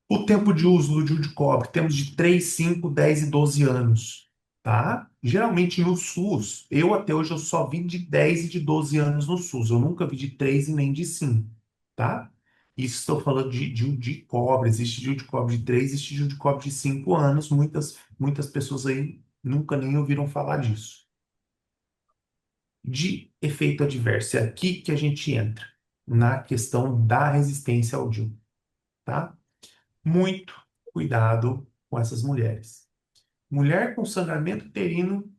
O tempo de uso do DIU de cobre, temos de 3, 5, 10 e 12 anos, tá? Geralmente no SUS, eu até hoje eu só vi de 10 e de 12 anos no SUS, eu nunca vi de 3 e nem de 5, tá? Isso estou falando de DIU de cobre, existe DIU de cobre de 3, existe DIU de cobre de 5 anos, muitas pessoas aí nunca nem ouviram falar disso. De efeito adverso, é aqui que a gente entra, na questão da resistência ao DIU, tá? Muito cuidado com essas mulheres. Mulher com sangramento uterino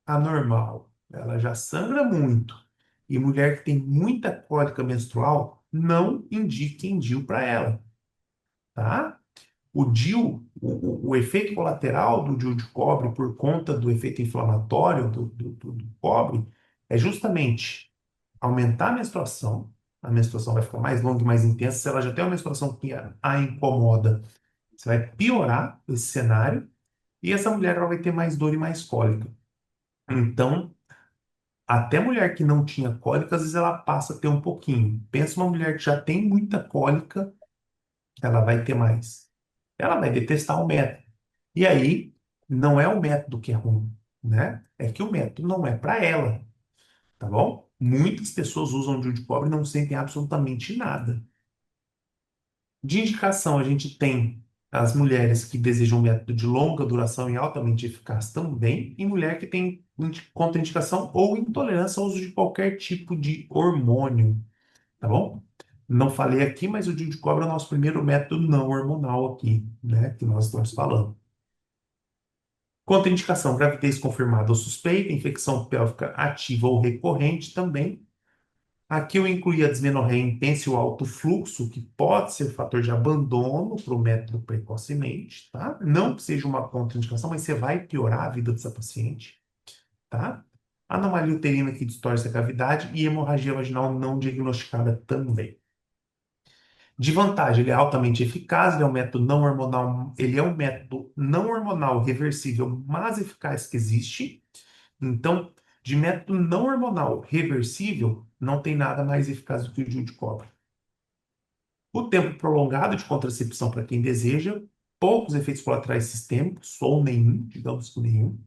anormal, ela já sangra muito. E mulher que tem muita cólica menstrual, não indiquem DIU para ela, tá? O DIU, o efeito colateral do DIU de cobre por conta do efeito inflamatório do cobre é justamente aumentar a menstruação vai ficar mais longa e mais intensa. Se ela já tem uma menstruação que a incomoda, você vai piorar esse cenário e essa mulher ela vai ter mais dor e mais cólica. Então, até mulher que não tinha cólica, às vezes ela passa a ter um pouquinho. Pensa uma mulher que já tem muita cólica, ela vai ter mais. Ela vai detestar o método. E aí, não é o método que é ruim, né? É que o método não é para ela, tá bom? Muitas pessoas usam DIU de cobre e não sentem absolutamente nada. De indicação, a gente tem As mulheres que desejam um método de longa duração e altamente eficaz também, e mulher que tem contraindicação ou intolerância ao uso de qualquer tipo de hormônio, tá bom? Não falei aqui, mas o DIU de cobra é o nosso primeiro método não hormonal aqui, né, que nós estamos falando. Contraindicação, gravidez confirmada ou suspeita, infecção pélvica ativa ou recorrente também. Aqui eu incluí a dismenorreia intensa e o alto fluxo, que pode ser fator de abandono para o método precocemente, tá? Não que seja uma contraindicação, mas você vai piorar a vida dessa paciente, tá? Anomalia uterina que distorce a cavidade e hemorragia vaginal não diagnosticada também. De vantagem, ele é altamente eficaz, ele é um método não hormonal, ele é um método não hormonal reversível, mais eficaz que existe. Então, de método não hormonal reversível, não tem nada mais eficaz do que o DIU de cobra. O tempo prolongado de contracepção para quem deseja, poucos efeitos colaterais sistêmicos, ou nenhum, digamos que nenhum,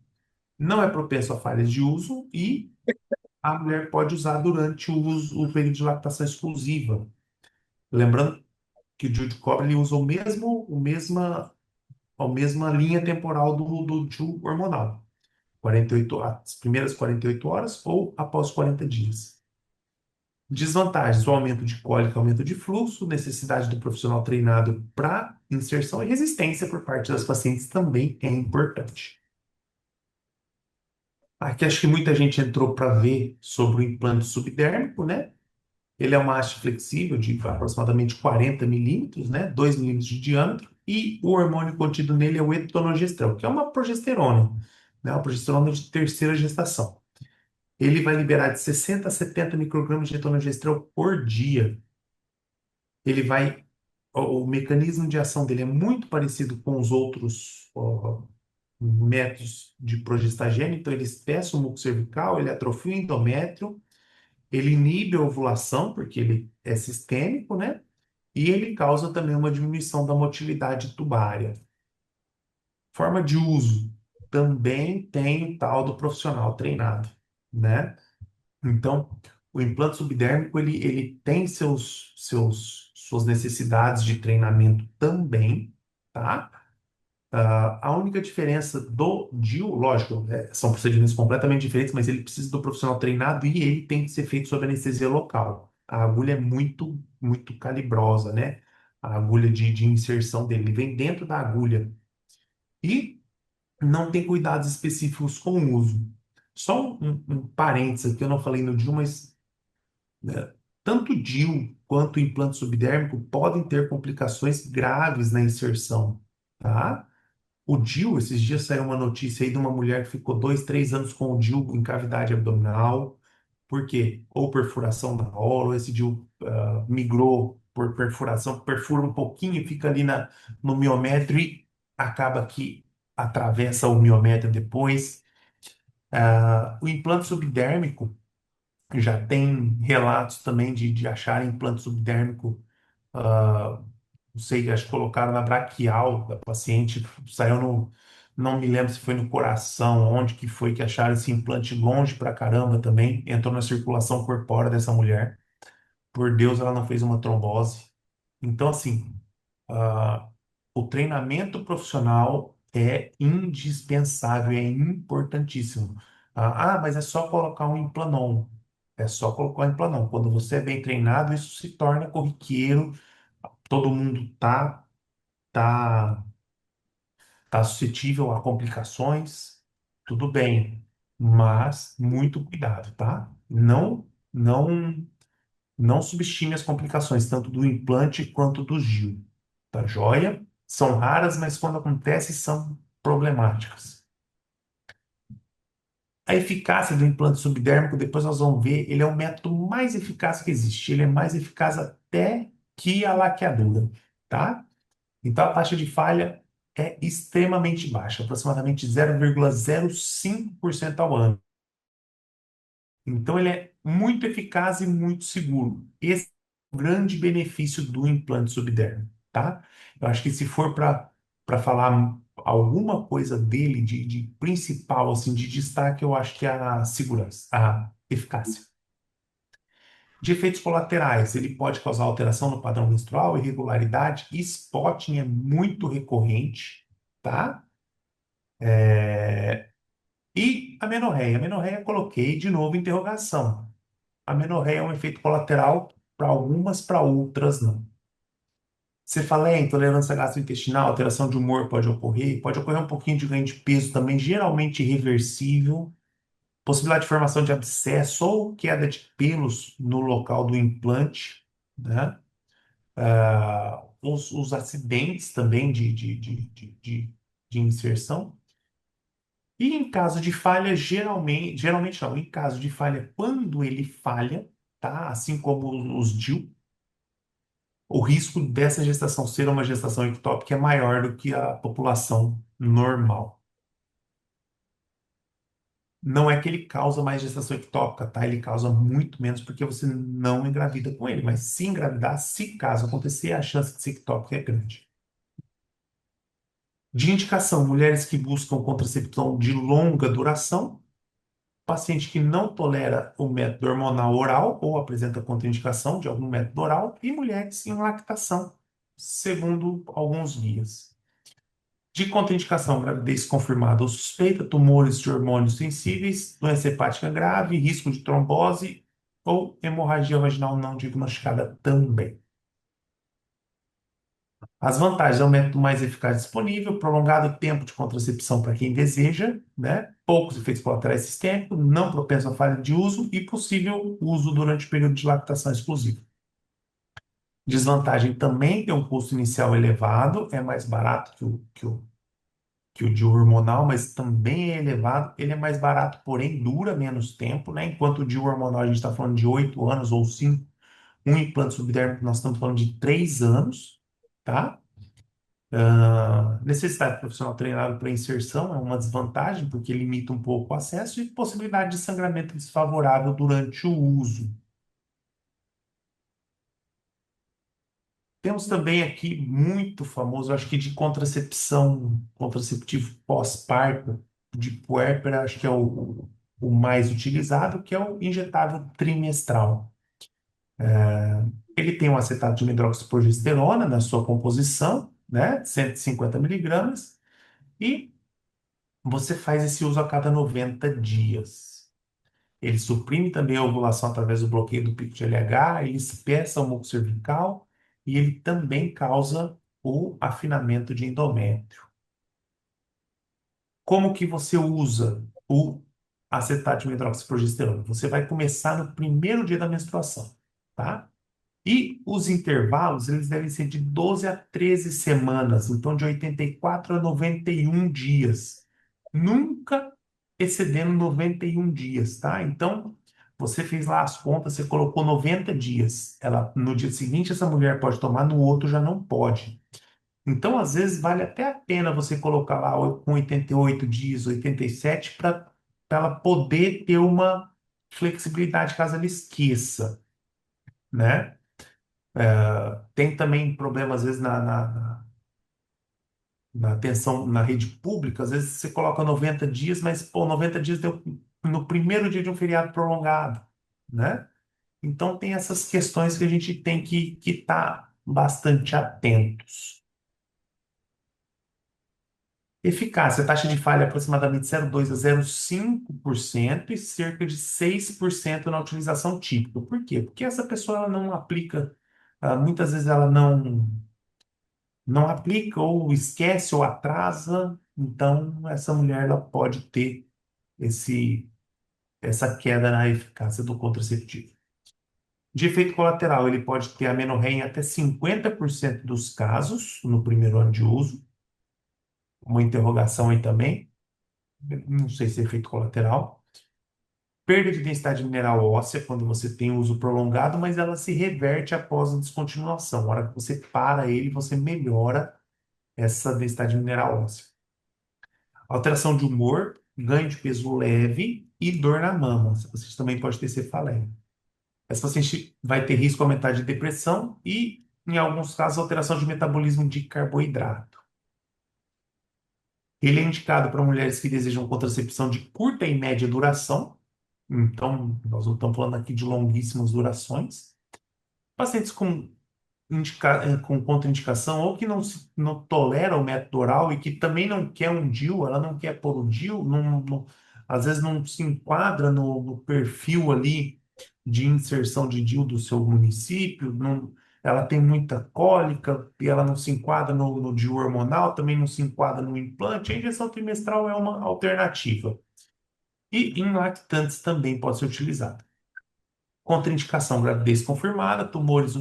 não é propenso a falhas de uso e a mulher pode usar durante o período de lactação exclusiva. Lembrando que o DIU de cobra ele usa a mesma linha temporal do DIU hormonal. 48, as primeiras 48 horas ou após 40 dias. Desvantagens: o aumento de cólica, aumento de fluxo, necessidade do profissional treinado para inserção e resistência por parte das pacientes também é importante. Aqui acho que muita gente entrou para ver sobre o implante subdérmico, né? Ele é uma haste flexível de aproximadamente 40 milímetros, né? 2 milímetros de diâmetro, e o hormônio contido nele é o etonogestrel, que é uma progesterona, né? Uma progesterona de terceira gestação. Ele vai liberar de 60 a 70 microgramas de etonogestrel por dia. Ele vai, o mecanismo de ação dele é muito parecido com os outros métodos de progestagênio, então ele espessa o muco cervical, ele atrofia o endométrio, ele inibe a ovulação, porque ele é sistêmico, né? E ele causa também uma diminuição da motilidade tubária. Forma de uso, também tem o tal do profissional treinado, né? Então, o implante subdérmico, ele tem suas necessidades de treinamento também, tá? A única diferença do DIU, lógico, são procedimentos completamente diferentes, mas ele precisa do profissional treinado e ele tem que ser feito sob anestesia local. A agulha é muito, muito calibrosa, né? A agulha de inserção dele, ele vem dentro da agulha. E não tem cuidados específicos com o uso. Só um parênteses aqui, eu não falei no DIU, mas né, tanto o DIU quanto o implante subdérmico podem ter complicações graves na inserção, tá? O DIU, esses dias saiu uma notícia aí de uma mulher que ficou 2, 3 anos com o DIU em cavidade abdominal. Por quê? Ou perfuração da aula, ou esse DIU migrou por perfuração, perfura um pouquinho, fica ali no miométrio e acaba que atravessa o miométrio depois. O implante subdérmico, já tem relatos também de achar implante subdérmico, ah, não sei, acho que colocaram na braquial da paciente, saiu no, não me lembro se foi no coração, onde que foi que acharam esse implante longe pra caramba também, entrou na circulação corpórea dessa mulher. Por Deus, ela não fez uma trombose. Então, assim, ah, o treinamento profissional é indispensável, é importantíssimo. Mas é só colocar um implanon. É só colocar um implanon. Quando você é bem treinado, isso se torna corriqueiro. Todo mundo tá, tá suscetível a complicações. Tudo bem, mas muito cuidado, tá? Não subestime as complicações, tanto do implante quanto do DIU. Tá joia? São raras, mas quando acontecem são problemáticas. A eficácia do implante subdérmico, depois nós vamos ver, ele é o método mais eficaz que existe. Ele é mais eficaz até que a laqueadura, tá? Então a taxa de falha é extremamente baixa, aproximadamente 0,05% ao ano. Então, ele é muito eficaz e muito seguro. Esse é o grande benefício do implante subdérmico, tá? Eu acho que se for para falar alguma coisa dele de principal, assim, de destaque, eu acho que é a segurança, a eficácia. De efeitos colaterais, ele pode causar alteração no padrão menstrual, irregularidade, spotting é muito recorrente, tá? E a menorreia. A menorreia coloquei de novo interrogação. A menorreia é um efeito colateral para algumas, para outras não. Cefaleia, intolerância gastrointestinal, alteração de humor pode ocorrer um pouquinho de ganho de peso também, geralmente irreversível, possibilidade de formação de abscesso ou queda de pelos no local do implante, né? Os acidentes também de inserção. E em caso de falha, geralmente não, em caso de falha, quando ele falha, tá? Assim como os DIU, o risco dessa gestação ser uma gestação ectópica é maior do que a população normal. Não é que ele causa mais gestação ectópica, tá? Ele causa muito menos porque você não engravida com ele. Mas se engravidar, se caso acontecer, a chance de ser ectópica é grande. De indicação, mulheres que buscam contracepção de longa duração, paciente que não tolera o método hormonal oral ou apresenta contraindicação de algum método oral e mulheres em lactação, segundo alguns guias. De contraindicação, gravidez confirmada ou suspeita, tumores de hormônios sensíveis, doença hepática grave, risco de trombose ou hemorragia vaginal não diagnosticada também. As vantagens é o método mais eficaz disponível, prolongado tempo de contracepção para quem deseja, né? Poucos efeitos colaterais sistêmicos, não propenso a falha de uso e possível uso durante o período de lactação exclusiva. Desvantagem também tem um custo inicial elevado, é mais barato que o de hormonal, mas também é elevado. Ele é mais barato, porém dura menos tempo, né? Enquanto o de hormonal a gente está falando de 8 anos ou 5, um implante subdérmico nós estamos falando de 3 anos, tá? Necessidade de profissional treinado para inserção é uma desvantagem, porque limita um pouco o acesso e possibilidade de sangramento desfavorável durante o uso. Temos também aqui muito famoso, acho que de contracepção, contraceptivo pós-parto, de puérpera, acho que é o mais utilizado, que é o injetável trimestral. Ele tem um acetato de hidroxiprogesterona na sua composição, né, 150 miligramas, e você faz esse uso a cada 90 dias. Ele suprime também a ovulação através do bloqueio do pico de LH, ele espessa o muco cervical e ele também causa o afinamento de endométrio. Como que você usa o acetato de hidroxiprogesterona? Você vai começar no primeiro dia da menstruação, tá? E os intervalos, eles devem ser de 12 a 13 semanas, então de 84 a 91 dias. Nunca excedendo 91 dias, tá? Então, você fez lá as contas, você colocou 90 dias. Ela, no dia seguinte, essa mulher pode tomar, no outro já não pode. Então, às vezes, vale até a pena você colocar lá com 88 dias, 87, para ela poder ter uma flexibilidade caso ela esqueça, né? Tem também problema, às vezes, na atenção na rede pública. Às vezes você coloca 90 dias, mas, pô, 90 dias deu no primeiro dia de um feriado prolongado, né? Então, tem essas questões que a gente tem que estar bastante atentos. Eficácia, taxa de falha aproximadamente 0,2 a 0,5% e cerca de 6% na utilização típica. Por quê? Porque essa pessoa ela não aplica, muitas vezes ela não aplica ou esquece ou atrasa, então essa mulher ela pode ter esse, essa queda na eficácia do contraceptivo. De efeito colateral, ele pode ter amenorreia em até 50% dos casos no primeiro ano de uso. Uma interrogação aí também, não sei se é efeito colateral. Perda de densidade mineral óssea quando você tem uso prolongado, mas ela se reverte após a descontinuação. Na hora que você para ele, você melhora essa densidade mineral óssea. Alteração de humor, ganho de peso leve e dor na mama. Essa paciente também pode ter cefaleia. Essa paciente vai ter risco aumentado de depressão e, em alguns casos, alteração de metabolismo de carboidrato. Ele é indicado para mulheres que desejam contracepção de curta e média duração, Então, nós não estamos falando aqui de longuíssimas durações. Pacientes com contraindicação ou que não tolera o método oral e que também não quer um DIU, ela não quer pôr o DIU, às vezes não se enquadra no perfil ali de inserção de DIU do seu município, ela tem muita cólica e ela não se enquadra no DIU hormonal, também não se enquadra no implante, a injeção trimestral é uma alternativa. E em lactantes também pode ser utilizada. Contraindicação, gravidez confirmada, tumores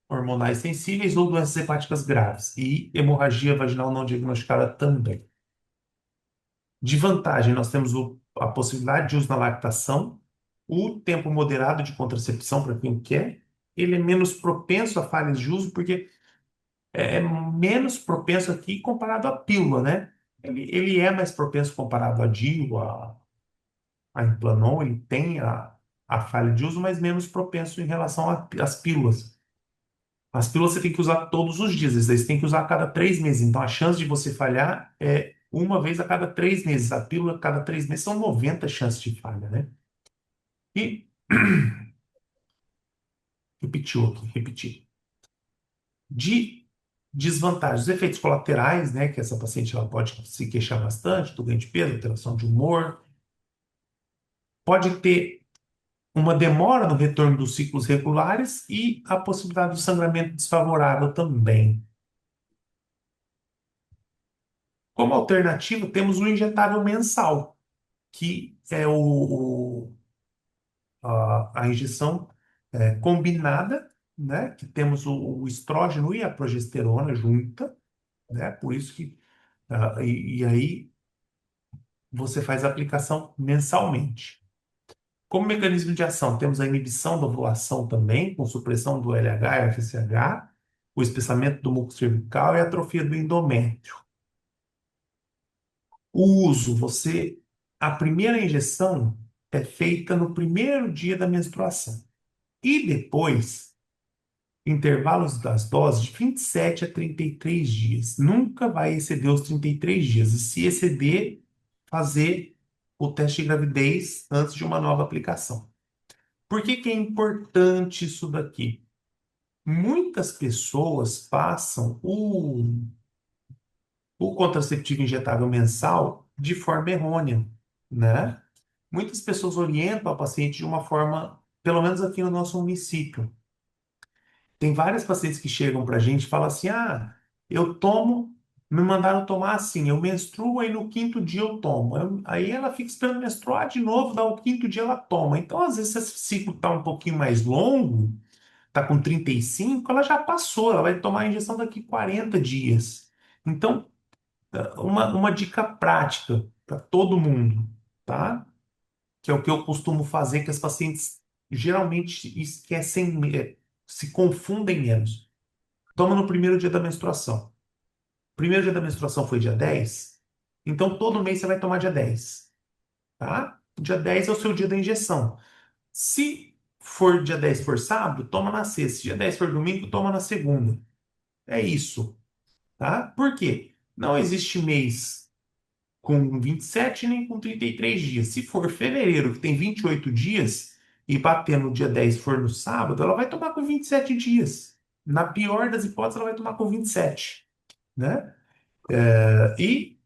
hormonais sensíveis ou doenças hepáticas graves e hemorragia vaginal não diagnosticada também. De vantagem, nós temos a possibilidade de uso na lactação, o tempo moderado de contracepção para quem quer, ele é menos propenso a falhas de uso, porque é menos propenso aqui comparado à pílula, né? Ele é mais propenso comparado a DIU, a Implanon, ele tem a falha de uso, mas menos propenso em relação às pílulas. As pílulas você tem que usar todos os dias, esses daí você tem que usar a cada 3 meses. Então a chance de você falhar é uma vez a cada 3 meses. A pílula a cada 3 meses são 90 chances de falha, né? E repetiu aqui, repetir. De desvantagens, os efeitos colaterais, né? Que essa paciente ela pode se queixar bastante, do ganho de peso, alteração de humor, pode ter uma demora no retorno dos ciclos regulares e a possibilidade de sangramento desfavorável também. Como alternativa, temos o injetável mensal, que é a injeção combinada, né? Que temos o estrógeno e a progesterona junta, né? Por isso que e aí você faz a aplicação mensalmente. Como mecanismo de ação, temos a inibição da ovulação também, com supressão do LH e FSH, o espessamento do muco cervical e a atrofia do endométrio. O uso, a primeira injeção é feita no primeiro dia da menstruação. E depois, intervalos das doses de 27 a 33 dias. Nunca vai exceder os 33 dias. E se exceder, fazer o teste de gravidez antes de uma nova aplicação. Por que que é importante isso daqui? Muitas pessoas passam o contraceptivo injetável mensal de forma errônea, né? Muitas pessoas orientam a paciente de uma forma, pelo menos aqui no nosso município. Tem várias pacientes que chegam para a gente e falam assim: ah, eu tomo, me mandaram tomar assim, eu menstruo e no quinto dia eu tomo. Aí ela fica esperando menstruar de novo, dá o quinto dia ela toma. Então, às vezes, se esse ciclo está um pouquinho mais longo, está com 35, ela já passou, ela vai tomar a injeção daqui 40 dias. Então, uma dica prática para todo mundo, tá? Que é o que eu costumo fazer, que as pacientes geralmente esquecem, se confundem menos. Toma no primeiro dia da menstruação. Primeiro dia da menstruação foi dia 10, então todo mês você vai tomar dia 10, tá? Dia 10 é o seu dia da injeção. Se for dia 10 for sábado, toma na sexta. Se dia 10 for domingo, toma na segunda. É isso, tá? Por quê? Não existe mês com 27 nem com 33 dias. Se for fevereiro, que tem 28 dias, e bater no dia 10 for no sábado, ela vai tomar com 27 dias. Na pior das hipóteses, ela vai tomar com 27, né? E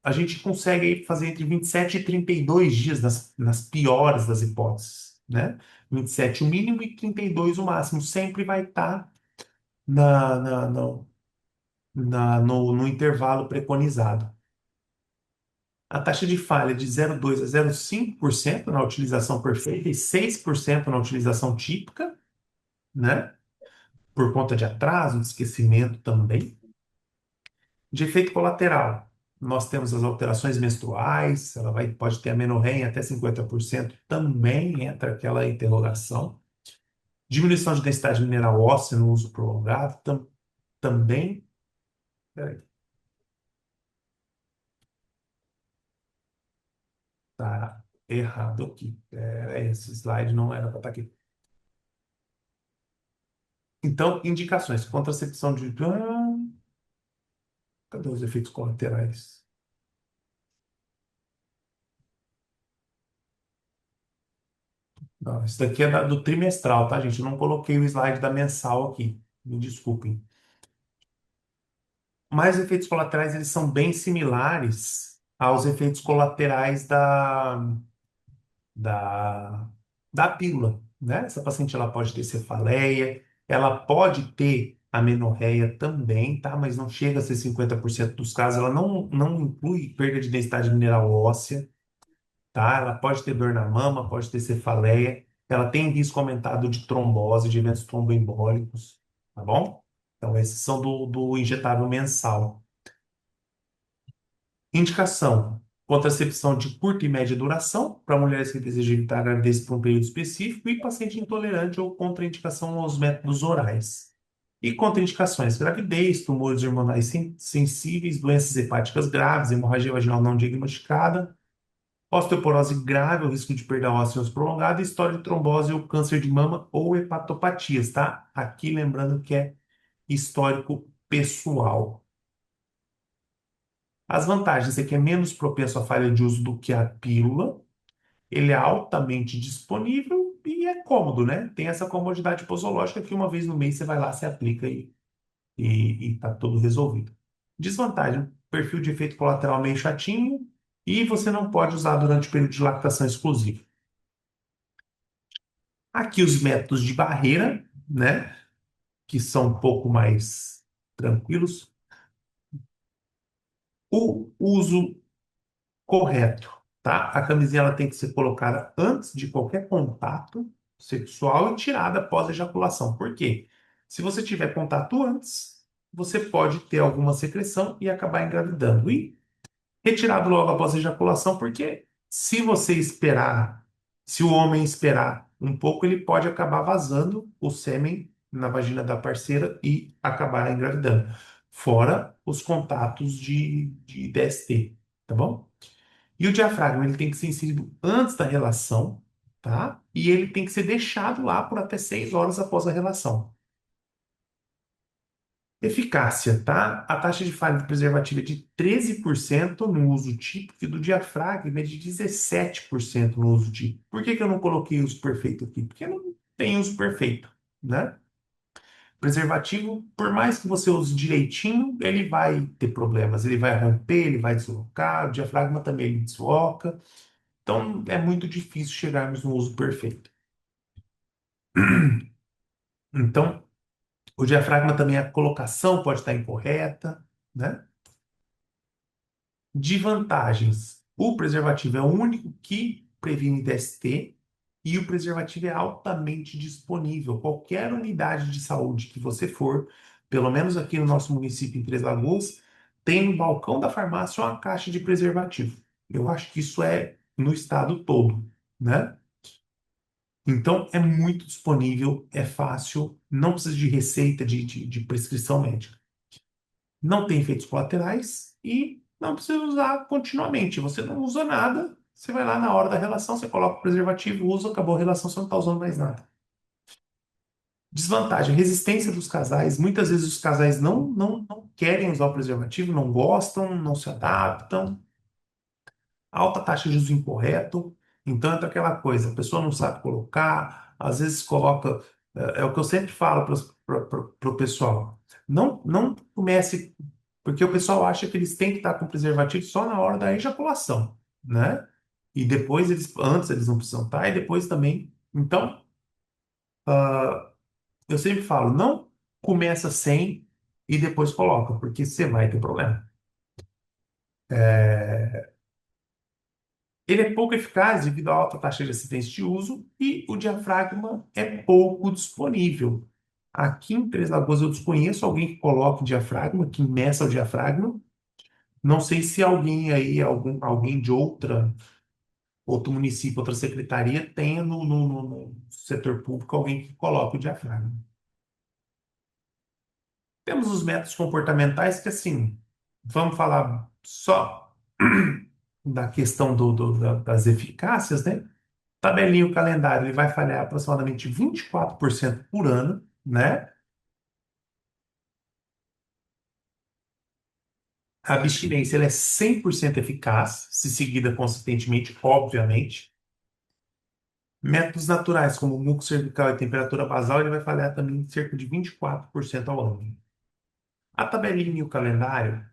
a gente consegue aí fazer entre 27 e 32 dias nas piores das hipóteses, né? 27 o mínimo e 32 o máximo. Sempre vai estar na, na, no, no intervalo preconizado. A taxa de falha de 0,2 a 0,5% na utilização perfeita e 6% na utilização típica, né? Por conta de atraso, de esquecimento também. De efeito colateral, nós temos as alterações menstruais, pode ter amenorreia em até 50%, também entra aquela interrogação. Diminuição de densidade mineral óssea no uso prolongado, também. Peraí, tá errado aqui. Esse slide não era para estar aqui. Então, indicações: contracepção de. Cadê os efeitos colaterais? Não, isso daqui é do trimestral, tá, gente? Eu não coloquei o slide da mensal aqui. Me desculpem. Mas os efeitos colaterais, eles são bem similares aos efeitos colaterais da, da pílula, né? Essa paciente, ela pode ter cefaleia, ela pode ter amenorreia também, tá? Mas não chega a ser 50% dos casos. Ela não inclui perda de densidade mineral óssea, tá? Ela pode ter dor na mama, pode ter cefaleia, ela tem risco aumentado de trombose, de eventos tromboembólicos, tá bom? Então, esses são do injetável mensal. Indicação: contracepção de curta e média duração para mulheres que desejam evitar a gravidez por um período específico e paciente intolerante ou contraindicação aos métodos orais. E contraindicações: gravidez, tumores hormonais sensíveis, doenças hepáticas graves, hemorragia vaginal não diagnosticada, osteoporose grave, o risco de perda óssea prolongada, história de trombose ou câncer de mama ou hepatopatias, tá? Aqui lembrando que é histórico pessoal. As vantagens é que é menos propenso à falha de uso do que a pílula, ele é altamente disponível e é cômodo, né? Tem essa comodidade posológica que uma vez no mês você vai lá, se aplica e tá tudo resolvido. Desvantagem: perfil de efeito colateral meio chatinho e você não pode usar durante o período de lactação exclusiva. Aqui os métodos de barreira, né? Que são um pouco mais tranquilos. O uso correto, tá? A camisinha ela tem que ser colocada antes de qualquer contato sexual e tirada após a ejaculação. Por quê? Se você tiver contato antes, você pode ter alguma secreção e acabar engravidando. E retirado logo após a ejaculação, porque se você esperar, se o homem esperar um pouco, ele pode acabar vazando o sêmen na vagina da parceira e acabar engravidando. Fora os contatos de DST, tá bom? E o diafragma, ele tem que ser inserido antes da relação, tá? E ele tem que ser deixado lá por até 6 horas após a relação. Eficácia, tá? A taxa de falha do preservativo é de 13% no uso típico e do diafragma é de 17% no uso típico. Por que que eu não coloquei uso perfeito aqui? Porque não tem uso perfeito, né? Preservativo, por mais que você use direitinho, ele vai ter problemas. Ele vai romper, ele vai deslocar, o diafragma também ele desloca. Então, é muito difícil chegarmos no uso perfeito. Então, o diafragma também, a colocação pode estar incorreta, né? De vantagens: o preservativo é o único que previne DST e o preservativo é altamente disponível. Qualquer unidade de saúde que você for, pelo menos aqui no nosso município, em Três Lagoas, tem no balcão da farmácia uma caixa de preservativo. Eu acho que isso é no estado todo, né? Então, é muito disponível, é fácil, não precisa de receita de prescrição médica. Não tem efeitos colaterais e não precisa usar continuamente. Você não usa nada, você vai lá na hora da relação, você coloca o preservativo, usa, acabou a relação, você não está usando mais nada. Desvantagem: resistência dos casais. Muitas vezes os casais não querem usar o preservativo, não gostam, não se adaptam. Alta taxa de uso incorreto. Então, entra aquela coisa, a pessoa não sabe colocar, às vezes coloca. É o que eu sempre falo para o pessoal. Não comece, porque o pessoal acha que eles têm que estar com preservativo só na hora da ejaculação, né? E depois antes eles não precisam estar, e depois também. Então, eu sempre falo, não começa sem e depois coloca, porque você vai ter problema. Ele é pouco eficaz devido à alta taxa de acidentes de uso e o diafragma é pouco disponível. Aqui em Três Lagoas eu desconheço alguém que coloque diafragma, que meça o diafragma. Não sei se alguém aí, alguém de outro município, outra secretaria, tenha no setor público alguém que coloque o diafragma. Temos os métodos comportamentais que, assim, vamos falar só da questão das eficácias, né? Tabelinha, o calendário, ele vai falhar aproximadamente 24% por ano, né? A abstinência ela é 100% eficaz, se seguida consistentemente, obviamente. Métodos naturais, como muco cervical e temperatura basal, ele vai falhar também em cerca de 24% ao ano. A tabelinha e o calendário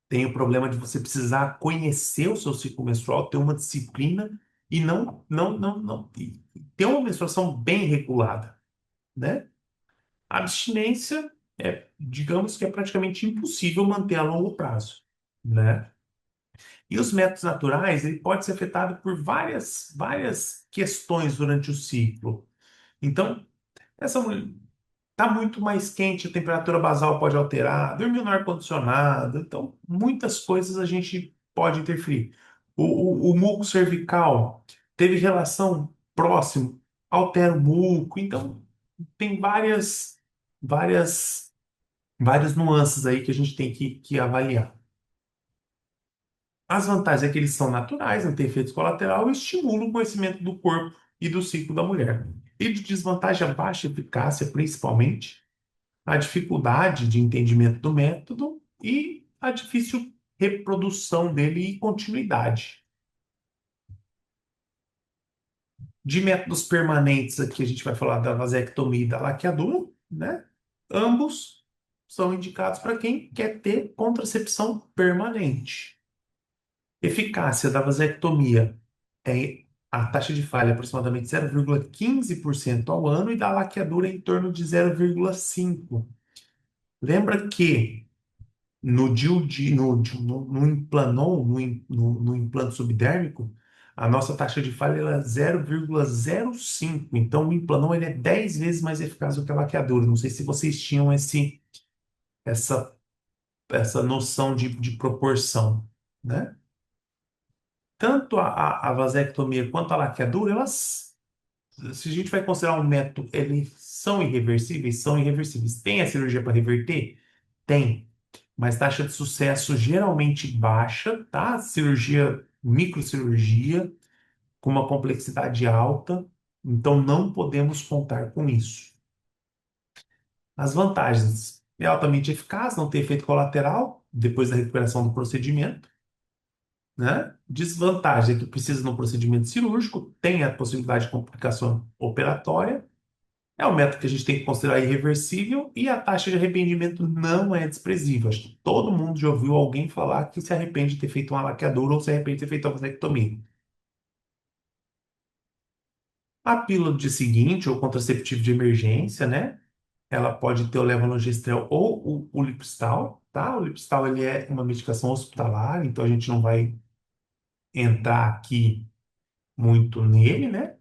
tem o problema de você precisar conhecer o seu ciclo menstrual, ter uma disciplina e e ter uma menstruação bem regulada, né? A abstinência digamos que é praticamente impossível manter a longo prazo, né? E os métodos naturais, ele pode ser afetado por várias questões durante o ciclo. Então, essa mulher está muito mais quente, a temperatura basal pode alterar, dormiu no ar-condicionado, então muitas coisas a gente pode interferir. O muco cervical teve relação próximo, altera o muco, então tem várias, várias nuances aí que a gente tem que avaliar. As vantagens é que eles são naturais, não tem efeitos colaterais e estimulam o conhecimento do corpo e do ciclo da mulher. E de desvantagem, a baixa eficácia, principalmente, a dificuldade de entendimento do método e a difícil reprodução dele e continuidade. De métodos permanentes, aqui a gente vai falar da vasectomia e da laqueadura, né? Ambos são indicados para quem quer ter contracepção permanente. Eficácia da vasectomia a taxa de falha é aproximadamente 0,15% ao ano e da laqueadura em torno de 0,5%. Lembra que no DIU, no Implanon, no implante subdérmico, a nossa taxa de falha era 0,05. Então, o Implanon ele é 10 vezes mais eficaz do que a laqueadura. Não sei se vocês tinham essa, essa noção de proporção, né? Tanto a vasectomia quanto a laqueadura, se a gente vai considerar um método, eles são irreversíveis? São irreversíveis. Tem a cirurgia para reverter? Tem. Mas taxa de sucesso geralmente baixa, tá? Cirurgia, microcirurgia, com uma complexidade alta. Então, não podemos contar com isso. As vantagens: é altamente eficaz, não tem efeito colateral depois da recuperação do procedimento, né? Desvantagem é que precisa de um procedimento cirúrgico, tem a possibilidade de complicação operatória. É um método que a gente tem que considerar irreversível e a taxa de arrependimento não é desprezível. Acho que todo mundo já ouviu alguém falar que se arrepende de ter feito uma laqueadura ou se arrepende de ter feito uma vasectomia. A pílula do dia seguinte, ou contraceptivo de emergência, né? Ela pode ter o levonorgestrel ou o Lipistal, tá? O Lipistal, ele é uma medicação hospitalar, então a gente não vai entrar aqui muito nele, né?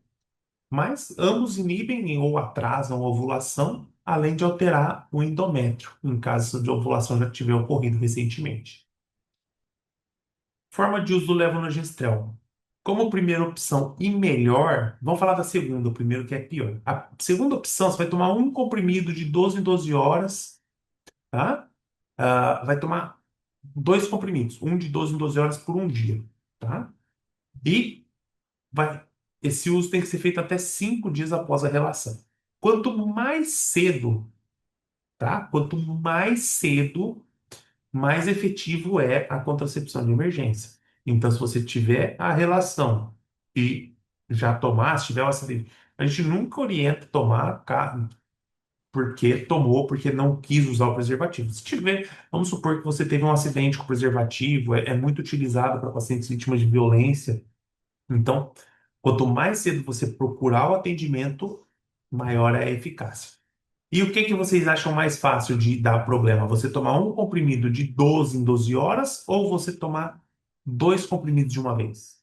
Mas ambos inibem ou atrasam a ovulação, além de alterar o endométrio, em caso de ovulação já tiver ocorrido recentemente. Forma de uso do levonorgestrel. Como primeira opção e melhor, vamos falar da segunda, o primeiro que é pior. A segunda opção, você vai tomar um comprimido de 12 em 12 horas, tá? Vai tomar dois comprimidos, um de 12 em 12 horas por um dia, tá? E vai, esse uso tem que ser feito até 5 dias após a relação. Quanto mais cedo, tá? Quanto mais cedo, mais efetivo é a contracepção de emergência. Então, se você tiver a relação e já tomar, se tiver o acidente, a gente nunca orienta tomar porque tomou, porque não quis usar o preservativo. Se tiver, vamos supor que você teve um acidente com o preservativo, é muito utilizado para pacientes vítimas de violência. Então, quanto mais cedo você procurar o atendimento, maior é a eficácia. E o que que vocês acham mais fácil de dar problema? Você tomar um comprimido de 12 em 12 horas ou você tomar dois comprimidos de uma vez,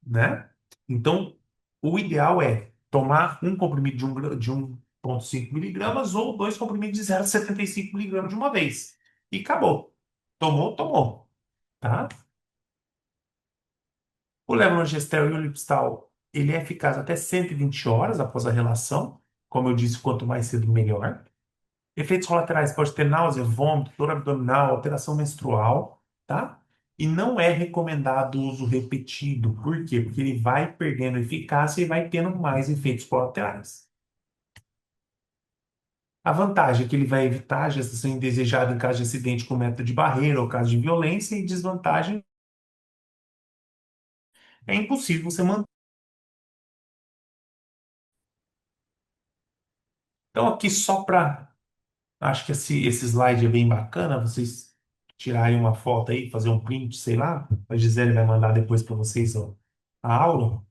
né? Então, o ideal é tomar um comprimido de 1,5 miligramas ou dois comprimidos de 0,75 miligramas de uma vez. E acabou. Tomou, tomou, tá? O levonorgestrel e o Lipistal, ele é eficaz até 120 horas após a relação. Como eu disse, quanto mais cedo, melhor. Efeitos colaterais pode ter náusea, vômito, dor abdominal, alteração menstrual, tá? E não é recomendado o uso repetido. Por quê? Porque ele vai perdendo eficácia e vai tendo mais efeitos colaterais. A vantagem é que ele vai evitar a gestação indesejada em caso de acidente com método de barreira ou caso de violência, e desvantagem é impossível você manter Então, aqui só para. Acho que esse slide é bem bacana, vocês tirarem uma foto aí, fazer um print, sei lá. A Gisele vai mandar depois para vocês ó, a aula.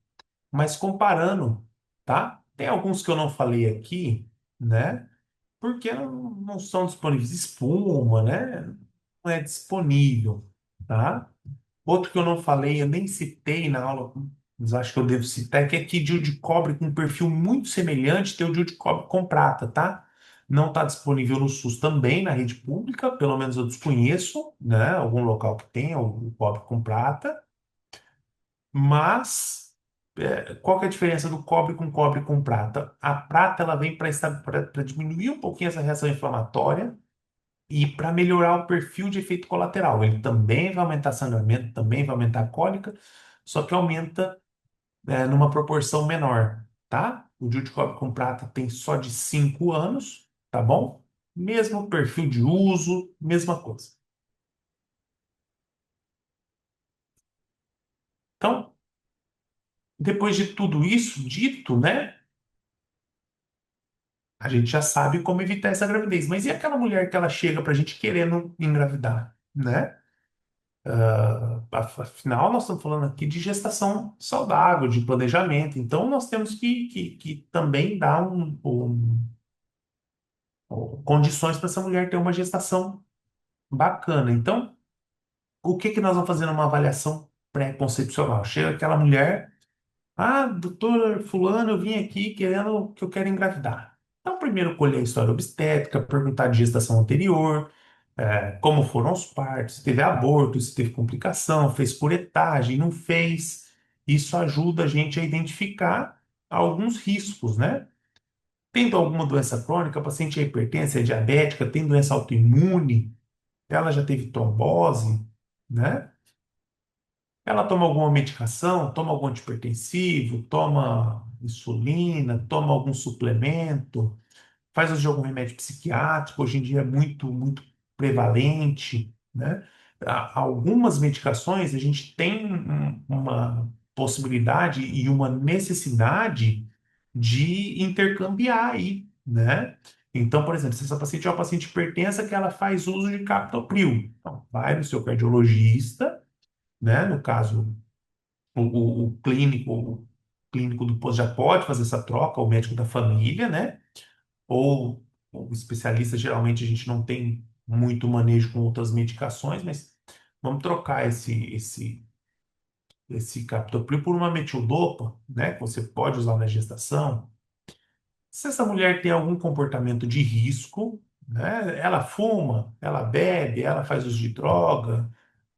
Mas comparando, tá? Tem alguns que eu não falei aqui, né? Porque não são disponíveis. Espuma, né? Não é disponível, tá? Outro que eu não falei, eu nem citei na aula, mas acho que eu devo citar, é que aqui DIU de cobre com um perfil muito semelhante tem o DIU de cobre com prata, tá? Não está disponível no SUS também, na rede pública, pelo menos eu desconheço, né? Algum local que tenha o cobre com prata, mas qual que é a diferença do cobre com prata? A prata ela vem para diminuir um pouquinho essa reação inflamatória e para melhorar o perfil de efeito colateral. Ele também vai aumentar sangramento, também vai aumentar a cólica, só que aumenta numa proporção menor, tá? O DIU de cobre com prata tem só de 5 anos, tá bom? Mesmo perfil de uso, mesma coisa. Então, depois de tudo isso dito, né? A gente já sabe como evitar essa gravidez. Mas e aquela mulher que ela chega pra gente querendo engravidar, né? Afinal, nós estamos falando aqui de gestação saudável, de planejamento. Então, nós temos que também dar condições para essa mulher ter uma gestação bacana. Então, o que que nós vamos fazer numa avaliação pré-concepcional? Chega aquela mulher. Ah, doutor Fulano, eu vim aqui querendo que eu quero engravidar. Então, primeiro colher a história obstétrica, perguntar de gestação anterior, como foram os partos, se teve aborto, se teve complicação, fez curetagem, não fez. Isso ajuda a gente a identificar alguns riscos, né? Tendo alguma doença crônica, a paciente é hipertensa, é diabética, tem doença autoimune, ela já teve trombose, né? Ela toma alguma medicação, toma algum antipertensivo, toma insulina, toma algum suplemento, faz uso de algum remédio psiquiátrico, hoje em dia é muito prevalente, né? Algumas medicações a gente tem uma possibilidade e uma necessidade de intercambiar aí, né? Então, por exemplo, se essa paciente é uma paciente hipertensa que ela faz uso de captopril, então vai no seu cardiologista, né? No caso o clínico do posto já pode fazer essa troca, o médico da família, né? Ou o especialista, geralmente a gente não tem muito manejo com outras medicações, mas vamos trocar esse captopril por uma metildopa, né? Que você pode usar na gestação. Se essa mulher tem algum comportamento de risco, né? Ela fuma, ela bebe, ela faz uso de droga,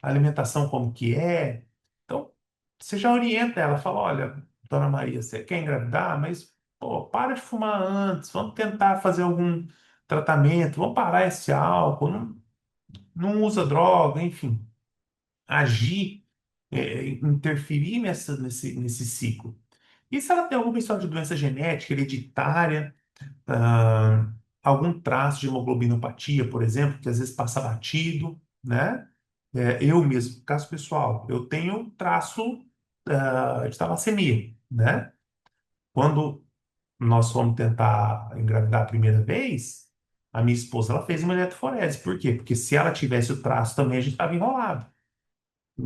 a alimentação como que é. Então, você já orienta ela, fala, olha, dona Maria, você quer engravidar, mas pô, para de fumar antes, vamos tentar fazer algum tratamento, vamos parar esse álcool, não usa droga, enfim, agir, interferir nesse ciclo. E se ela tem alguma história de doença genética, hereditária, ah, algum traço de hemoglobinopatia, por exemplo, que às vezes passa batido, né? Eu mesmo, caso pessoal, eu tenho traço de talassemia, né? Quando nós fomos tentar engravidar a primeira vez, a minha esposa ela fez uma eletroforese. Por quê? Porque se ela tivesse o traço também, a gente estava enrolado.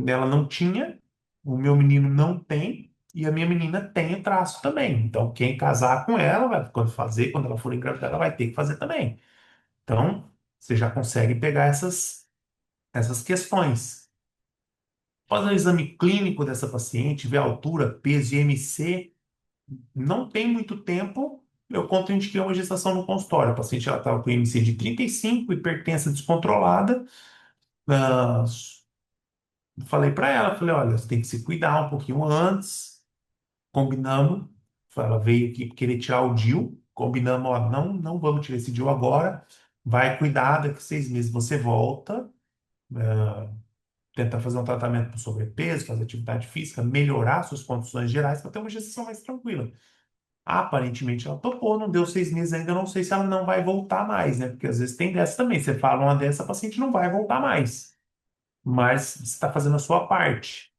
Ela não tinha, o meu menino não tem, e a minha menina tem o traço também. Então, quem casar com ela, vai, quando ela for engravidar, ela vai ter que fazer também. Então, você já consegue pegar essas questões. Fazer um exame clínico dessa paciente, ver a altura, peso e IMC. Não tem muito tempo, eu contraindiquei uma gestação no consultório. A paciente estava com IMC de 35, hipertensa descontrolada. Ah, falei para ela, falei, olha, você tem que se cuidar um pouquinho antes. Combinamos. Ela veio aqui querer tirar o DIU. Combinamos, ó, não vamos tirar esse DIU agora. Vai cuidar, daqui a 6 meses você volta. Tentar fazer um tratamento para sobrepeso, fazer atividade física, melhorar suas condições gerais para ter uma gestação mais tranquila. Aparentemente ela topou, não deu 6 meses ainda, eu não sei se ela não vai voltar mais, né? Porque às vezes tem dessa também. Você fala uma dessa, a paciente não vai voltar mais. Mas você está fazendo a sua parte.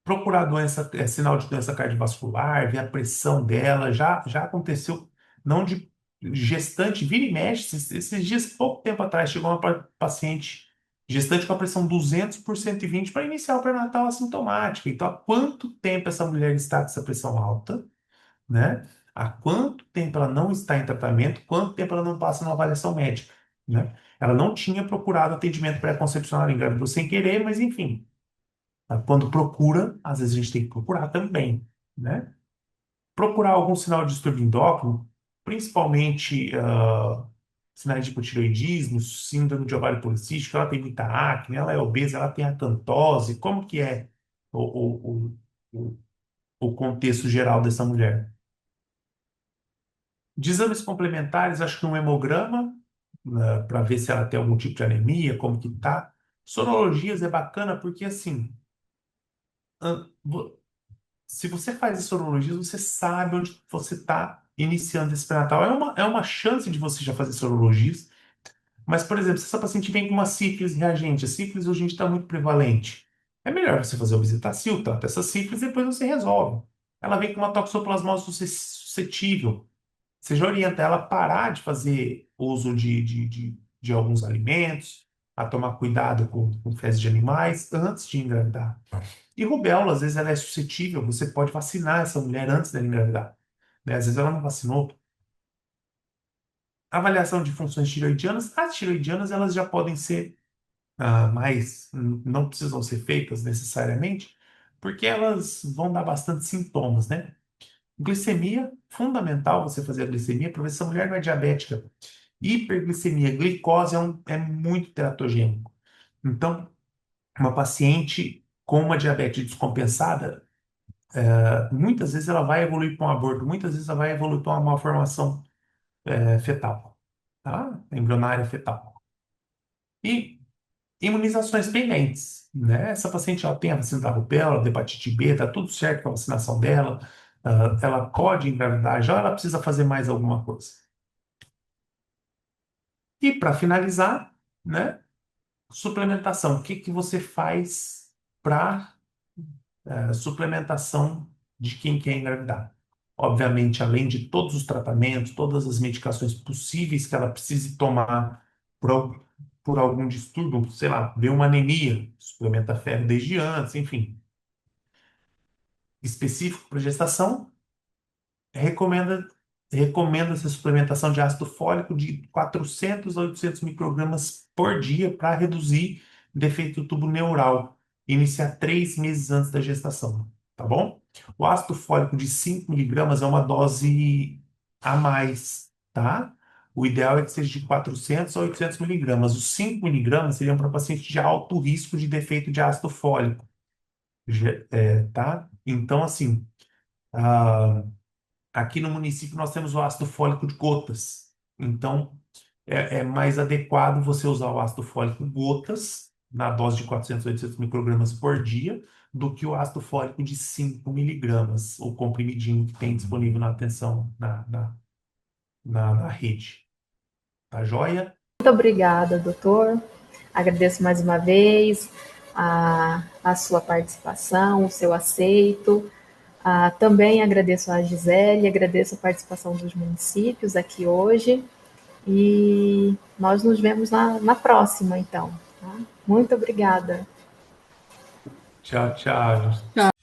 Procurar doença, sinal de doença cardiovascular, ver a pressão dela. Já aconteceu. não de gestante, vira e mexe. Esses dias, pouco tempo atrás, chegou uma paciente gestante com a pressão 200 por 120 para iniciar o pré-natal assintomática. Então, há quanto tempo essa mulher está com essa pressão alta, né? Há quanto tempo ela não está em tratamento, quanto tempo ela não passa numa avaliação médica, né? Ela não tinha procurado atendimento pré-concepcional, engravidou sem querer, mas enfim, quando procura, às vezes a gente tem que procurar também, né? Procurar algum sinal de distúrbio endócrino, principalmente sinais de hipotireoidismo, síndrome de ovário policístico, ela tem muita acne, ela é obesa, ela tem acantose, como que é o, o contexto geral dessa mulher? De exames complementares, acho que um hemograma, para ver se ela tem algum tipo de anemia, como que tá. Sorologias é bacana porque, assim, ah, vo- se você faz as sorologias, você sabe onde você está iniciando esse pré-natal. É uma chance de você já fazer sorologias. Mas, por exemplo, se essa paciente vem com uma sífilis reagente, a sífilis hoje está muito prevalente, é melhor você fazer o Visitacil, trata essa sífilis e depois você resolve. Ela vem com uma toxoplasmose suscetível. Você já orienta ela a parar de fazer uso de alguns alimentos, a tomar cuidado com fezes de animais antes de engravidar. E rubéola, às vezes ela é suscetível, você pode vacinar essa mulher antes dela engravidar, né? Às vezes ela não vacinou. Avaliação de funções tiroidianas. As tiroidianas, elas já podem ser não precisam ser feitas necessariamente, porque elas vão dar bastante sintomas, né? Glicemia, fundamental você fazer a glicemia para ver se a mulher não é diabética. Hiperglicemia, glicose é muito teratogênico. Então, uma paciente com uma diabetes descompensada, muitas vezes ela vai evoluir para um aborto, muitas vezes ela vai evoluir para uma malformação fetal, tá? Embrionária fetal. E imunizações pendentes, né? Essa paciente já tem a vacina da rubéola, da hepatite B, tá tudo certo com a vacinação dela, ela pode engravidar já, ela precisa fazer mais alguma coisa. E para finalizar, né? Suplementação. O que que você faz para suplementação de quem quer engravidar? Obviamente, além de todos os tratamentos, todas as medicações possíveis que ela precise tomar por, por algum distúrbio, sei lá, vê uma anemia, suplementa ferro desde antes, enfim. Específico para gestação, recomenda, recomenda essa suplementação de ácido fólico de 400 a 800 microgramas por dia para reduzir defeito do tubo neural. Iniciar 3 meses antes da gestação, tá bom? O ácido fólico de 5 miligramas é uma dose a mais, tá? O ideal é que seja de 400 a 800 miligramas. Os 5 miligramas seriam para pacientes de alto risco de defeito de ácido fólico, tá? Então, assim, ah, aqui no município nós temos o ácido fólico de gotas. Então, é mais adequado você usar o ácido fólico gotas, na dose de 400 a 800 microgramas por dia, do que o ácido fólico de 5 miligramas, o comprimidinho que tem disponível na atenção, na rede. Tá joia? Muito obrigada, doutor. Agradeço mais uma vez a sua participação, o seu aceito. Também agradeço a Gisele, agradeço a participação dos municípios aqui hoje. E nós nos vemos na próxima, então. Tá? Muito obrigada. Tchau, tchau.